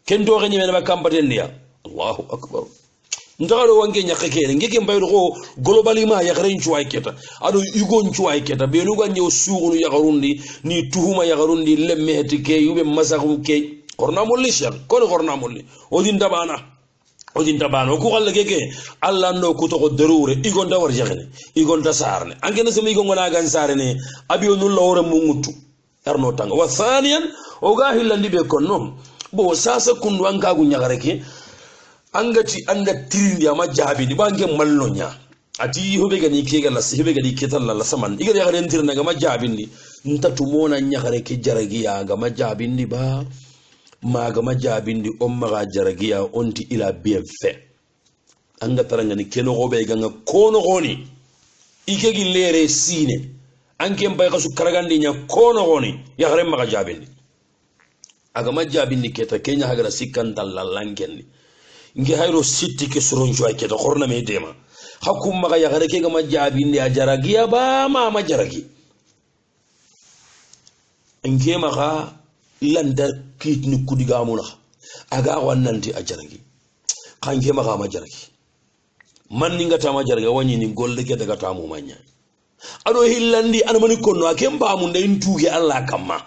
ken do ganyi mena bakampaten dia Allahu akbar ndaro wange nyakeke ngeke mbayro go globally ma ya garin chuwa keta ado igon chuwa keta be lu ganyo sugunu ya garundi ni tuhuma ya garundi lemme hetike yube masaku ke korna molli shar kono korna molli odin tabana ko galle keke alla no ko to derure igon da war jagene igon da sarne angena semi igon ngona gan sarne abiyo nu lawre mungutu arno tanga wa thaniyan o gahilla libe konno bo sasa kundu anga gu nyagareke angati anga tirindi ama jabi di bange mallonya ati hobe gani kega la hobe gani ketalla la saman igare yagare ntirna ga majabindi ntatu mona nyagare ke jaragiya ga majabindi ba maga majabindi omma ga jaragiya onti ila bien fait anga taranga ni keno gobe ganga kono goni ikegi lere sine anke mbay kasu karagandi nya kono goni yagare maga jabindi aga majabindi keta kenya hagara sikandal la langendi ngi hayro sitti ke suron joy ke to khorna me dema hakum maga yagare ke ga majabi ndi ajaragiya ba ma majaragi ngi maga landa kitni kudiga muna aga wannanti ajaragi kange maga majaragi man ninga ta majarga wani ni golle ke daga tamu manya ado hillandi an mani konno akemba mun da intuge Allah kamma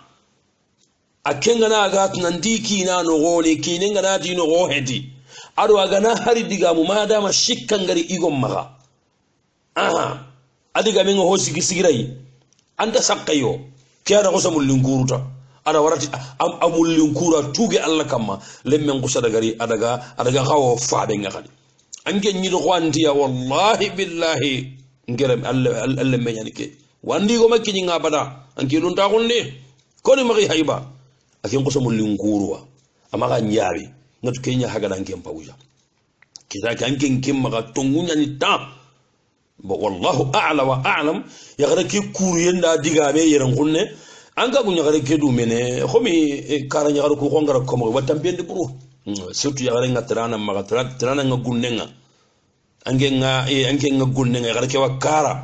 akenga na ga tunandiki na no gole kinenga na dino go hedi ado agana hari diga mu madama shikkan gari igon maga adiga men ho sigirai anda sakkayo kiara ko samul linkuruta ada warati amul linkura tuge Allah kamma lemmen ko sadagari adaga kawo faabe ngakali ange nyido kwanti ya wallahi billahi ngerem Allah menyani ke wandi go makki nga bada anke dun ta gonne ko ni magi hayba aken ko samul linkuruwa amaga nyaari ngatu kenya haga dan kem pawja kita kan ken kem maga tongunya ni ta bo wallahu a'la wa a'lam ya gara ke kuru yenda diga be yeran kunne an ga gunya gara ke du mene khomi karanya gara ko ngara ko mo watam bende buru surtout ya gara ngatrana maga trana nga gunnenga ange nga gunnenga gara ke wakara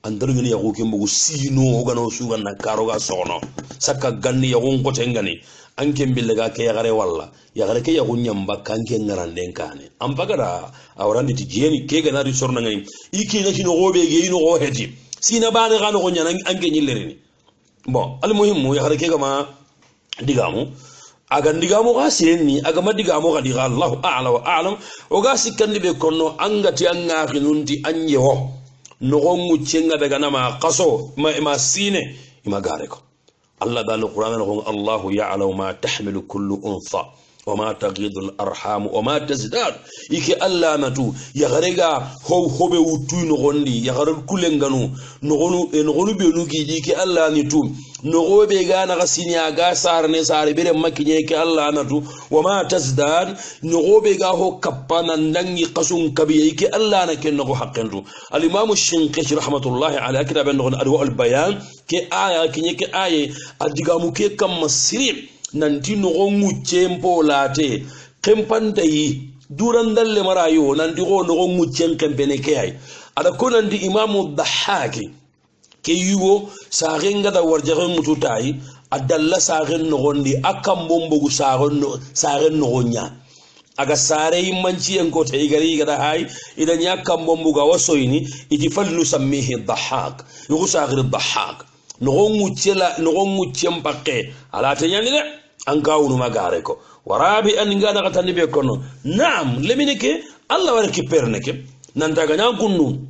andar ngani ya ko ke mbugo sino ogano suga na karo ga sono saka ganni ya ko tengani anke mbillaga ke yagare walla yagare ke yagun nyamba kanke ngaranden kane ampagara awrandi ti jeni ke ga nari sorna ngani iki na kino gobe ge ino go heti sina bane gano go nyana anke nyillerini bon al muhimmu yagare ke gama digamu aga digamu ga sireni aga ma digamu ga diga Allahu a'la wa a'lam o ga sikandi be konno angati anga kinunti anyeho no gongu cenga daga nama qaso ma sine ima gare ko الله قال القرآن الله يعلم ما تحمل كل أنثى وما تغيض الأرحام وما تزداد إيك الله نتو يغرقا هو بوتو نغندي يغرق كلنغانو نغنو بينوكي إيك الله نتو نغو بيغا نغسيني آغا سارني ساري بيرم مكيني إيك الله نتو وما تزداد نغو بيغا هو كبانا ننغي قسون كبي إيك الله نكين نغو حقنتو الإمام الشنقيش رحمة الله على كتاب نغن أدواء البيان كي آية كي آية أدقامو كي كم مسيرين nanti nogo ngucempo late kempante yi durandalle marayo nanti go nogo ngucen kempene ke ay ada ko nanti imamu dhahaki ke yugo sagenga da warjaga mututai adalla sagen nogondi akam bombogu sagen nogonya aga sare manci en ko tay gari gada hay idan yakam bombuga wasoyni iti fallu sammihi dhahak yugo sagir dhahak nogo ngucem pakke ala tanyani de an kawunu magare ko warabi an ngana katani be kono naam lemineke alla warki perneke nanta ganya kunnu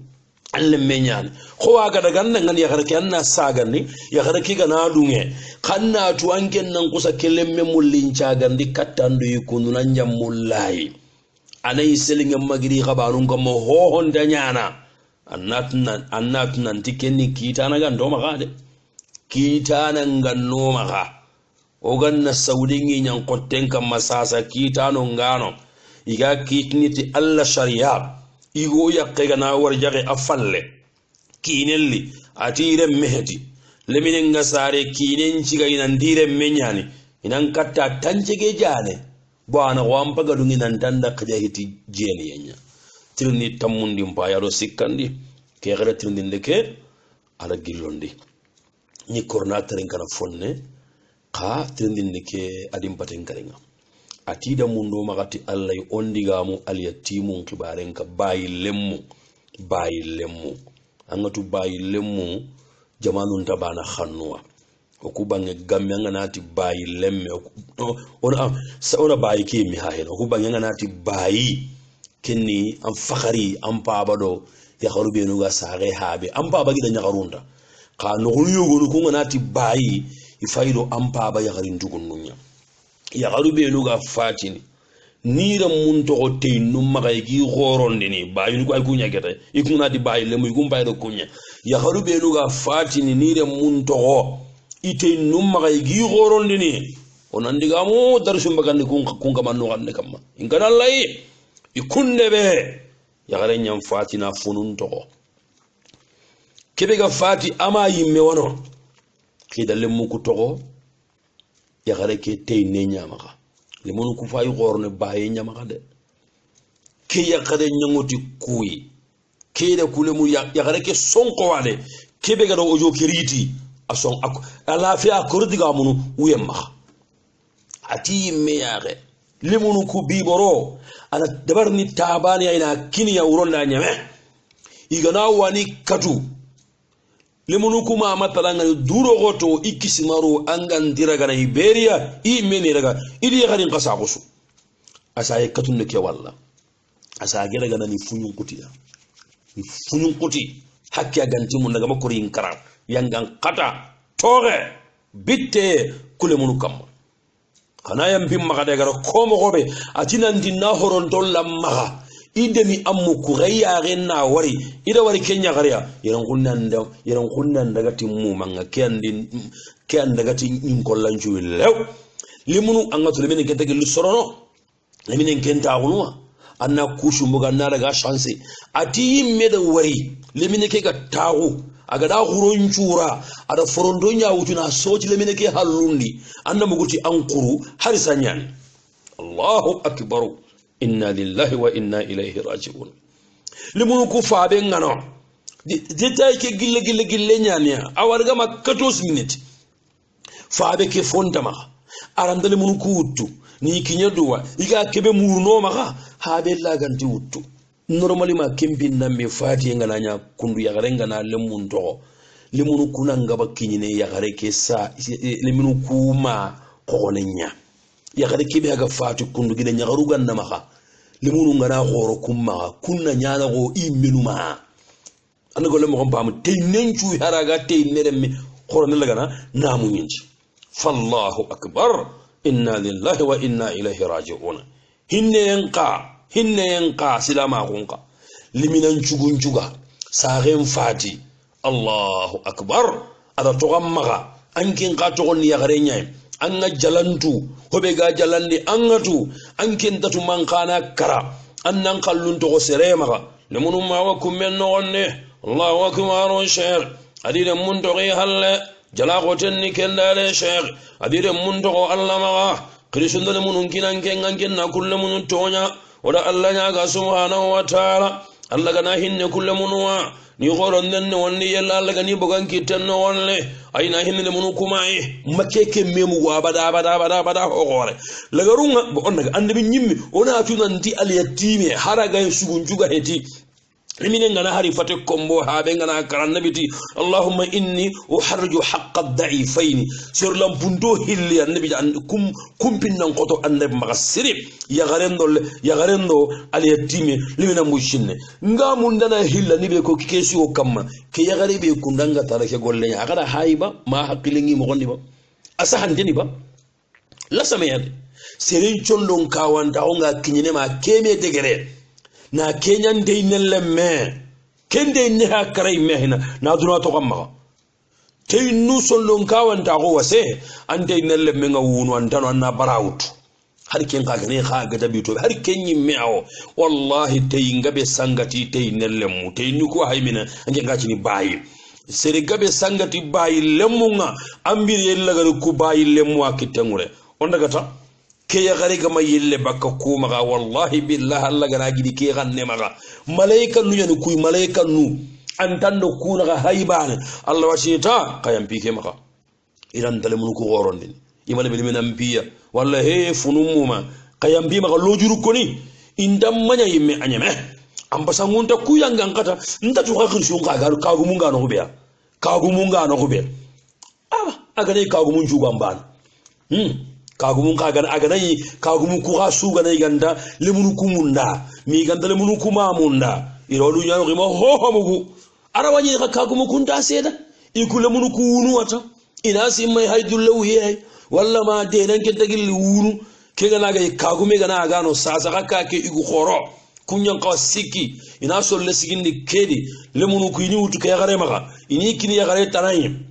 alle menyan ko waga daga nan ngani yagarki anna sagani yagarki gana dunge kanna tu anken nan kusa kelemme mullin cagandi kattandu yikunu nan jamullahi anay selinga magiri khabarun ko mo hohon danyana annat nan tikenni kitana gando magade kitana nganno maga oganna saudingi nyan kotten kam masasa kitano ngano iga kitniti alla sharia igo yakke gana warjage afalle kinelli atire mehdi lemine ngasare kinen ciga inan dire menyani inan katta tanjege jane bwana wampa gadungi nan tanda kajahiti jeni yenya tirni tamundi mpayaro sikandi ke gara tirni ndeke ala gilondi ni coordinateur ngana fonne ka tirindinde ke adim paten karenga atida mundo magati Allah y ondigamu aliyatimu kibaren ka bayi lemmu angatu bayi lemmu jamanun tabana khanwa okubange gamme nganati bayi lemme ona bayi ke mi hahena okubange nganati bayi kenni am fakhari am pabado ya kharube nuga sare habe am paba gida nyakarunda ka no yugo ko nganati bayi ifaido ampa ba yagarin dugun nunya yagaru be nuga fatini nira munto o te num magay gi goronde ni bayun ko ay kunya gete ikuna di bay le muy gum baydo kunya yagaru be nuga fatini nira munto o ite num magay gi goronde ni onan diga mo darsum bagande kunga manno ganne kamma ingana lay ikunde be yagare nyam fatina funun to kebe ga fati ama yimme wono kida lemu ku togo ya gare ke tey ne nyamaka lemu ku fay gorne baye nyamaka de ke ya gare nyangoti kuyi ke de kulemu ya gare ke sonko wale ke be gado ojo kiriti ason ala fi akordiga munu uyemma ati me yare lemu ku biboro ana dabarni tabani ina kiniya uronda nyame igana wani katu lemunu kuma matalanga duro goto ikisimaru angan diragana Iberia meni raga idi garin qasa qusu asaye katunne ke walla asa gere gana ni funyun kuti hakya ganti mun daga makuri inkara yangan kata toge bitte kule munu kam kana yam bim maga daga ko mo gobe atinan dinna horon dolla maga idemi ammu ku gayyagen na wari ida wari kenya gariya yaran kunnan daga timmu manga kyan daga tin in kollanju lew limunu angatu leminen kenta gelu sorono leminen kenta gunwa anna kushu muga na daga chance ati meda wari lemine ke ga tagu aga da huron jura ada forondo nya wutuna soji lemine ke hallundi anna muguti ankuru harisanyan Allahu akbar inna lillahi wa inna ilayhi raji'un limunu ku faabe ngano detay ke gille nyania awarga ma 14 minutes faabe ke fondama arandale munu ku wuttu ni kinyaduwa iga kebe murno maka habe laganti wuttu normally ma kembin namme fati ngana nya kundu ya garenga na lemun to limunu kunanga bakinyine ya gare ke sa limunu kuma konenya ya gare kebe aga fati kundu gide nya garuga namaka limunu ngana goro kumma kunna nyana go imenuma anago lemo ko bam teynenchu haraga teynere mi khorone lagana namu nyinji fallahu akbar inna lillahi wa inna ilayhi raji'un hinne yanqa silama gonka liminan chugunchuga sagen fati Allahu akbar ada to gamma ankin ka to gon yagare nyai anga jalantu hobe ga jalandi angatu ankin datu mankana kara annan kallun to serema lemunum ma wa kummen no wonne Allahu akbar sheikh adire mun to halle jala gotenni kendale sheikh adire mun to Allah ma krishundale munun kinan kengan na kullu munun tonya wala Allah nya ga subhanahu wa ta'ala Allah gana hinne kullu munwa ni goron den wonni yalla Allah gani bogan kitan no wonle ayna hinne munu kuma makeke memu wa bada ho gore lagarunga bo on daga annabi nyimmi ona tunanti al yatime haraga sugunjuga heti limine ngana hari fate kombo habe ngana karannabiti Allahumma inni uharju haqqa ad-da'ifaini sur lampundo hilli annabi kumpin nan koto annabi magasiri ya garendo aliyatime limina mushinne ngamu ndana hilla nibe ko kesi o kamma ke ya gare be kundanga tarake golle agara haiba ma haqilingi mo gondi ba asahan deni ba la samayade serin chondon kawanda onga kinyene ma keme degere na kenyan de nellemme kende ne hakray mehna na duna to kamma tay nu sollon kawanta ko wase ande nellemme nga wunu antano na barawut har ken ka gane ka ga dabito har ken yimme awo wallahi tay ngabe sangati tay nellemu tay ni ko haymina anje ngaci ni bayi sere gabe sangati bayi lemunga ambir yellaga ku bayi lemu akitengure on daga ta ke ya gare gama yelle bakka ko maga wallahi billahi Allah gana gidi ke ganne maga malaika nu yani kuy malaika nu antando kuna ga haybane Allah wasita kayam pike maga iran dale mun ko gorondin imale bil minam biya walla he funumuma kayam bi maga lojuru koni indam manya yimme anyame ambasangunta kuyanga ngata ndatu ka khirshun ka garu ka gumunga no biya aga ne ka gumun jugambana kagumun kagan aganai kagumun ku gasu ganai ganda lemunu kumunda mi ganda lemunu kumamunda irolu nyano gimo ho mugu arawanye kagumun kunda seda ikule munu kunu wata ina simai haidul lawiye walla ma denan ke tagil wunu ke gana ga kagume gana gano sasa kaka ke igu khoro kunyan qasiki ina solle sigindi kedi lemunu ku ini utu ke gare maka ini kini ya gare tanayi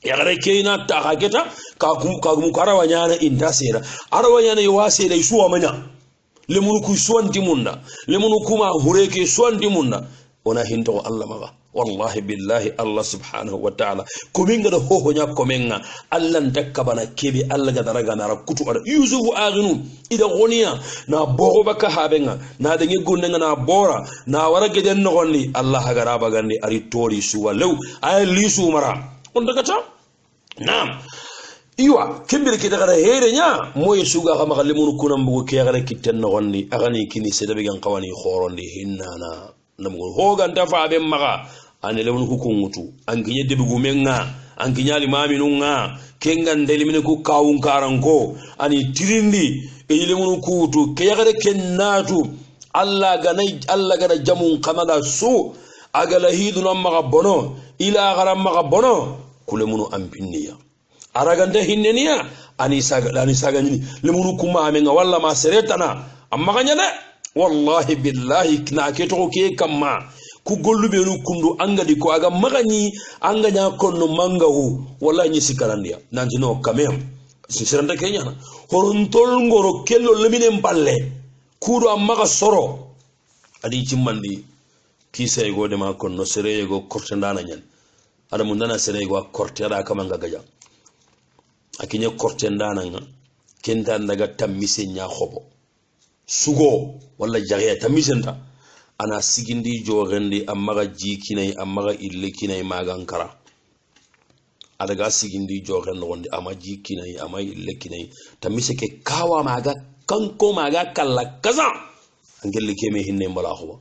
ya gare ke ina ta haketa kagumu karawanyana indasera arawanyana yowasera isuwa manya lemunu ku suwanti munda lemunu kuma hureke suwanti munda ona hinto Allah maga wallahi billahi Allah subhanahu wa ta'ala kuminga da hoho nya komenga Allah ndakka bana kebe Allah ga daraga na rakutu ada yusufu aghinu ida goniya na bogo baka habenga na da ngi gunna na bora na warage den no gonni Allah ga raba gandi ari tori suwa lew ay lisu mara on daga ta naam iwa kimbir ki daga here nya moy suga ga magal lemunu kunam bugo ke gara kitten no gonni agani kini sedabe gan qawani khorondi hinnana namu hogan dafa be maga ane lemunu ku kungutu anginya debu gumenga anginya limami nunga kengan delimine ku kawun karanko ani tirindi e lemunu kutu ke gara kennatu alla gana jamun kamala su agala hiduna maga bono ila gara maga bono kulemunu ampinniya araganda hinneniya ani saga ni lemunu kuma amenga walla ma seretana amma ganya de wallahi billahi na ke to ke kamma ku gollube nu kundu angadi ko aga magani anganya konno mangahu wallahi ni sikarandiya nanti no kamem sisiranda kenya na horontol ngoro kello lemine mballe kudo amma ga soro adi cimmandi kisa ego de ma konno sere ego kortandana nyen ada mundana sere ego korte ada kamanga gaja akinya kortendana nga kenta daga tamise nya khobo sugo wala jariya tamisenta ana sigindi jogendi amaga jikinai amaga ille kinai magankara adaga sigindi jogendo wonde ama jikinai ama ille kinai tamise ke kawa maga kanko maga kala kaza angelle keme hinne mbala khoba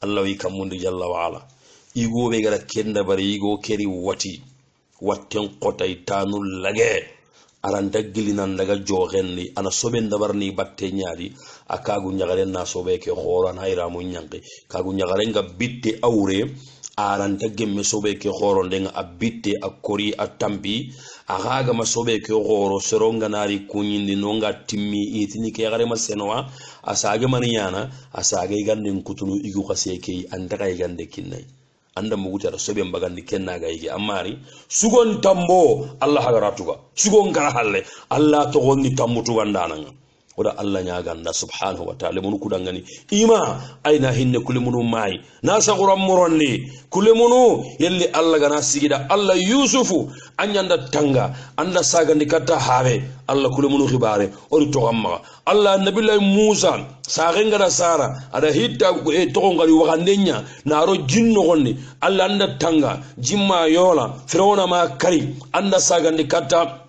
Allah wi kamundi jalla wa ala igo be gara kenda bari igo keri wati watten qotay tanul lage aranda gilinan daga jogendi ana soben dabarni batte nyaadi akagu nyagare na sobe ke khoran hayra mun nyanke kagu nyagare nga bitte awre aranta gemme sobe ke khoro ndenga abitte akori atambi agaga masobe ke khoro seronga nari kunyindi nonga timmi itini ke gare masenwa asage maniyana asage ganden kutunu igu kaseke andaka igande kinnai anda muguta sobe mbagandi kenna ga igi amari sugon tambo Allah hagaratuga sugon kala halle Allah to gonni tammutu gandana oda Allah nyaganda subhanahu wa ta'ala mun kudangani ima aina hinne kulimunu mai nasa quram muronni kulimunu yelli Allah gana sigida Allah yusufu anyanda tanga anda sagandi kata habe Allah kulimunu khibare ori to amma Allah nabillahi Musa sagenga da sara ada hitta to ngali wakandenya naro jinno gonni Allah anda tanga jimma yola firawna ma kari anda sagandi kata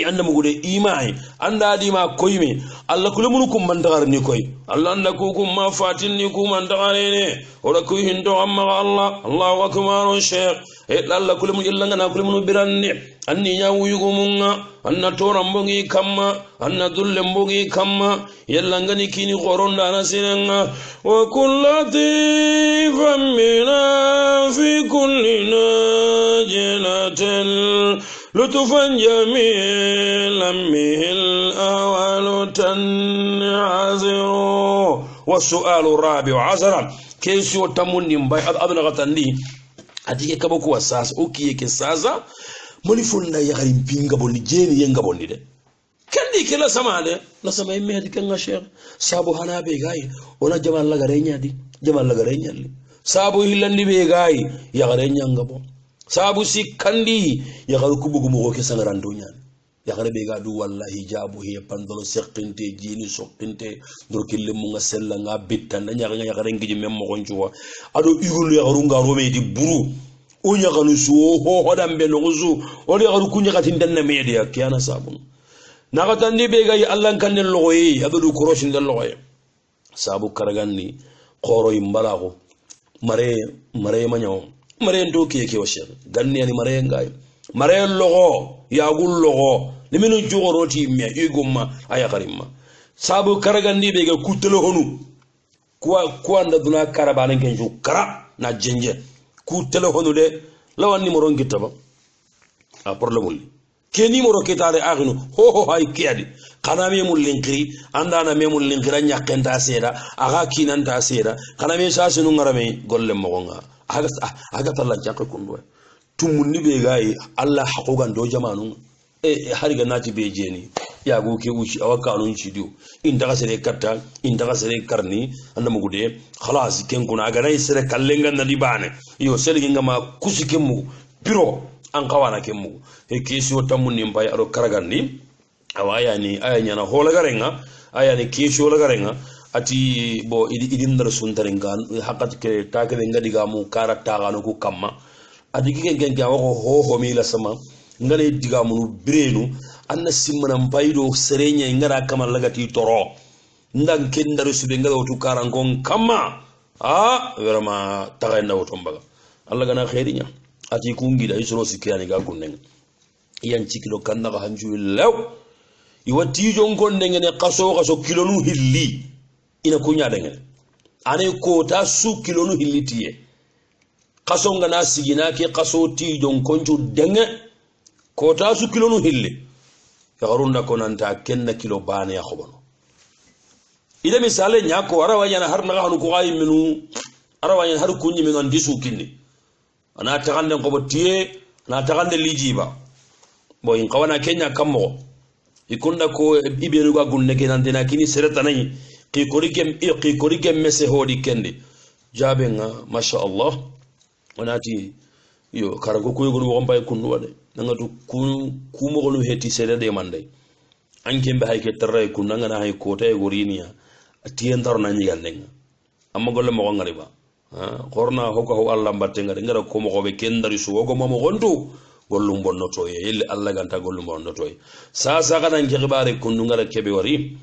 anda mugude imai anda adima koyme Allah kulimunu kum mandagar ni koy Allah anda ku kum ma fatin ni kum mandagarene ora ku hindo amma Allah Allahu akbar sheikh Allah kulimu illa ngana kulimunu biranni anni nyawuyugumunga anna torambongi kamma anna dullembongi kamma yalla ngani kini qoronda nasinanga wa kullati famina fi kulli najlatin لطفا جميلا به الأول تنعذر والسؤال الرابع عشر كيسي وتمني مباي أدنى غتندي أتيك كبكو وساس أوكي كساسا منفلنا يغرم بينغا بوني جيني ينغا بوني ده كندي كلا سماده لا سما يمهد كنغا شيخ سابو هنا بيغاي ونا جمال لغرينيا دي جمال لغرينيا لي سابو هلندي بيغاي يغرينيا ngabo sabu si kandi ya garu kubugu mo ke sangarando nyan ya gare be gadu wallahi jabu he pandolo seqinte jini soqinte durkille mu nga sella nga bitan nya nga gare ngiji mem mo gonjuwa ado igulu ya garu ngaro me di buru o nya galu su ho hodam be no zu o ya garu kunya katin danna media kiyana sabun na ga tandi be ga Allah kan den logoyi ado du koroshin den logoyi sabu karaganni qoro imbalago mare manyaw mare ndo keke washer ganni ani mare ngay mare logo ya gul logo liminu jogoroti me igumma aya karimma sabu karagandi be ga kutelo honu kwa nda duna karabana ngenju kara na jenje kutelo honu de lawan numero ngitaba a problème ke numero ketare agnu ho hay kiyadi kana me mul linkri andana me mul linkira nyakenta seda aga kinanta seda kana me sasunu ngarame golle mo nga aga talla jakko kundu tumunni be gayi Allah haqugan do jamanu hari ga nati be jeni ya go ke wuci awaka non cidio inda ga sere katta inda ga sere karni andama gude khalas ken kuna ga nay sere kallenga na libane yo sere ngama kusikemu biro an kawana kemu e kesi otamunni mbay ado karagandi awaya ni aya nyana hola garenga aya ni kesi hola garenga ati bo idin dar suntaringa hakat ke take de ngadi gamu kara tagano ku kamma adi gen ho mi la sama ngale digamu brenu anna simana mpaido serenya ngara kama lagati toro ndan ken dar sube ngalo tu karangon kamma verama tagana otombaga Allah gana khairinya ati kungi da isoro sikiyani ga gunnen yan cikilo kanna ga hanju law iwati jongon ngene qaso kilonu hilli ina kunya dangane ane ko ta su kilonu hillitiye qaso ngana sigina ke qaso ti jon konju denge ko ta su kilonu hilli ya garunda konanta kenna kilo bane ya khobono ida misale nyako arawanya har na hanu ko ay minu arawanya har kunyi minu andisu kinni ana taganden ko botiye na taganden lijiba bo in qawana kenya kammo ikunda ko ibenu ga gunne kenan dina kini sereta nay ki korigem mese hodi kendi jabenga masha Allah onati yo karago ko yego wombay kunu wade nanga du ku mo gonu heti sere de mande anke be hayke tarray kun nanga na hay ko tay gorinia atien tar na nyigal nenga amma golle mo ngari ba korna hoko ho Allah batte ngari ngara ko mo ko be kendari su go mo gondu gollum bonno to yelle Allah ganta gollum bonno to sa kana ngi xibare kun ngara kebe wari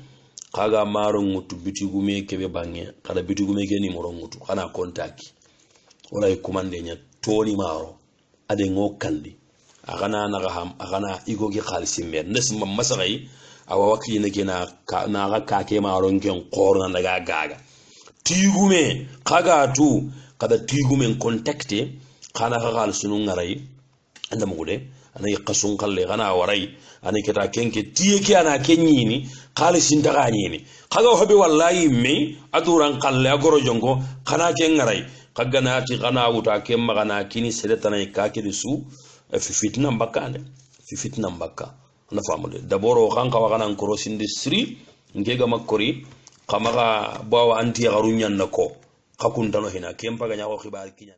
kaga maro ngutu bitigu me kebe bange kada bitigu me geni moro ngutu kana kontaki wala kumande nya toni maro ade ngokandi agana naga ham agana igo gi khalisi mer nes mam masagai awa wakli ne gena na ga ka ke maro ngen qorna daga gaga tigume kaga tu kada tigu men contacte kana ka gal sunu ngarai anda mugude ana yaqasun qalle kana warai ana keta kenke tieke ana kenyini khalisin daga nyini kaga hobe wallahi me aduran qalle agoro jongo kana ken ngarai kaganati kana wuta ken magana kini sedetana ka kedisu fi fitna mbakane fi fitna mbaka na famude daboro kanka wakana cross industry ngega makori kamaga bawa anti garunyan nako kakun tano hina kempa ganya ko khibari kinya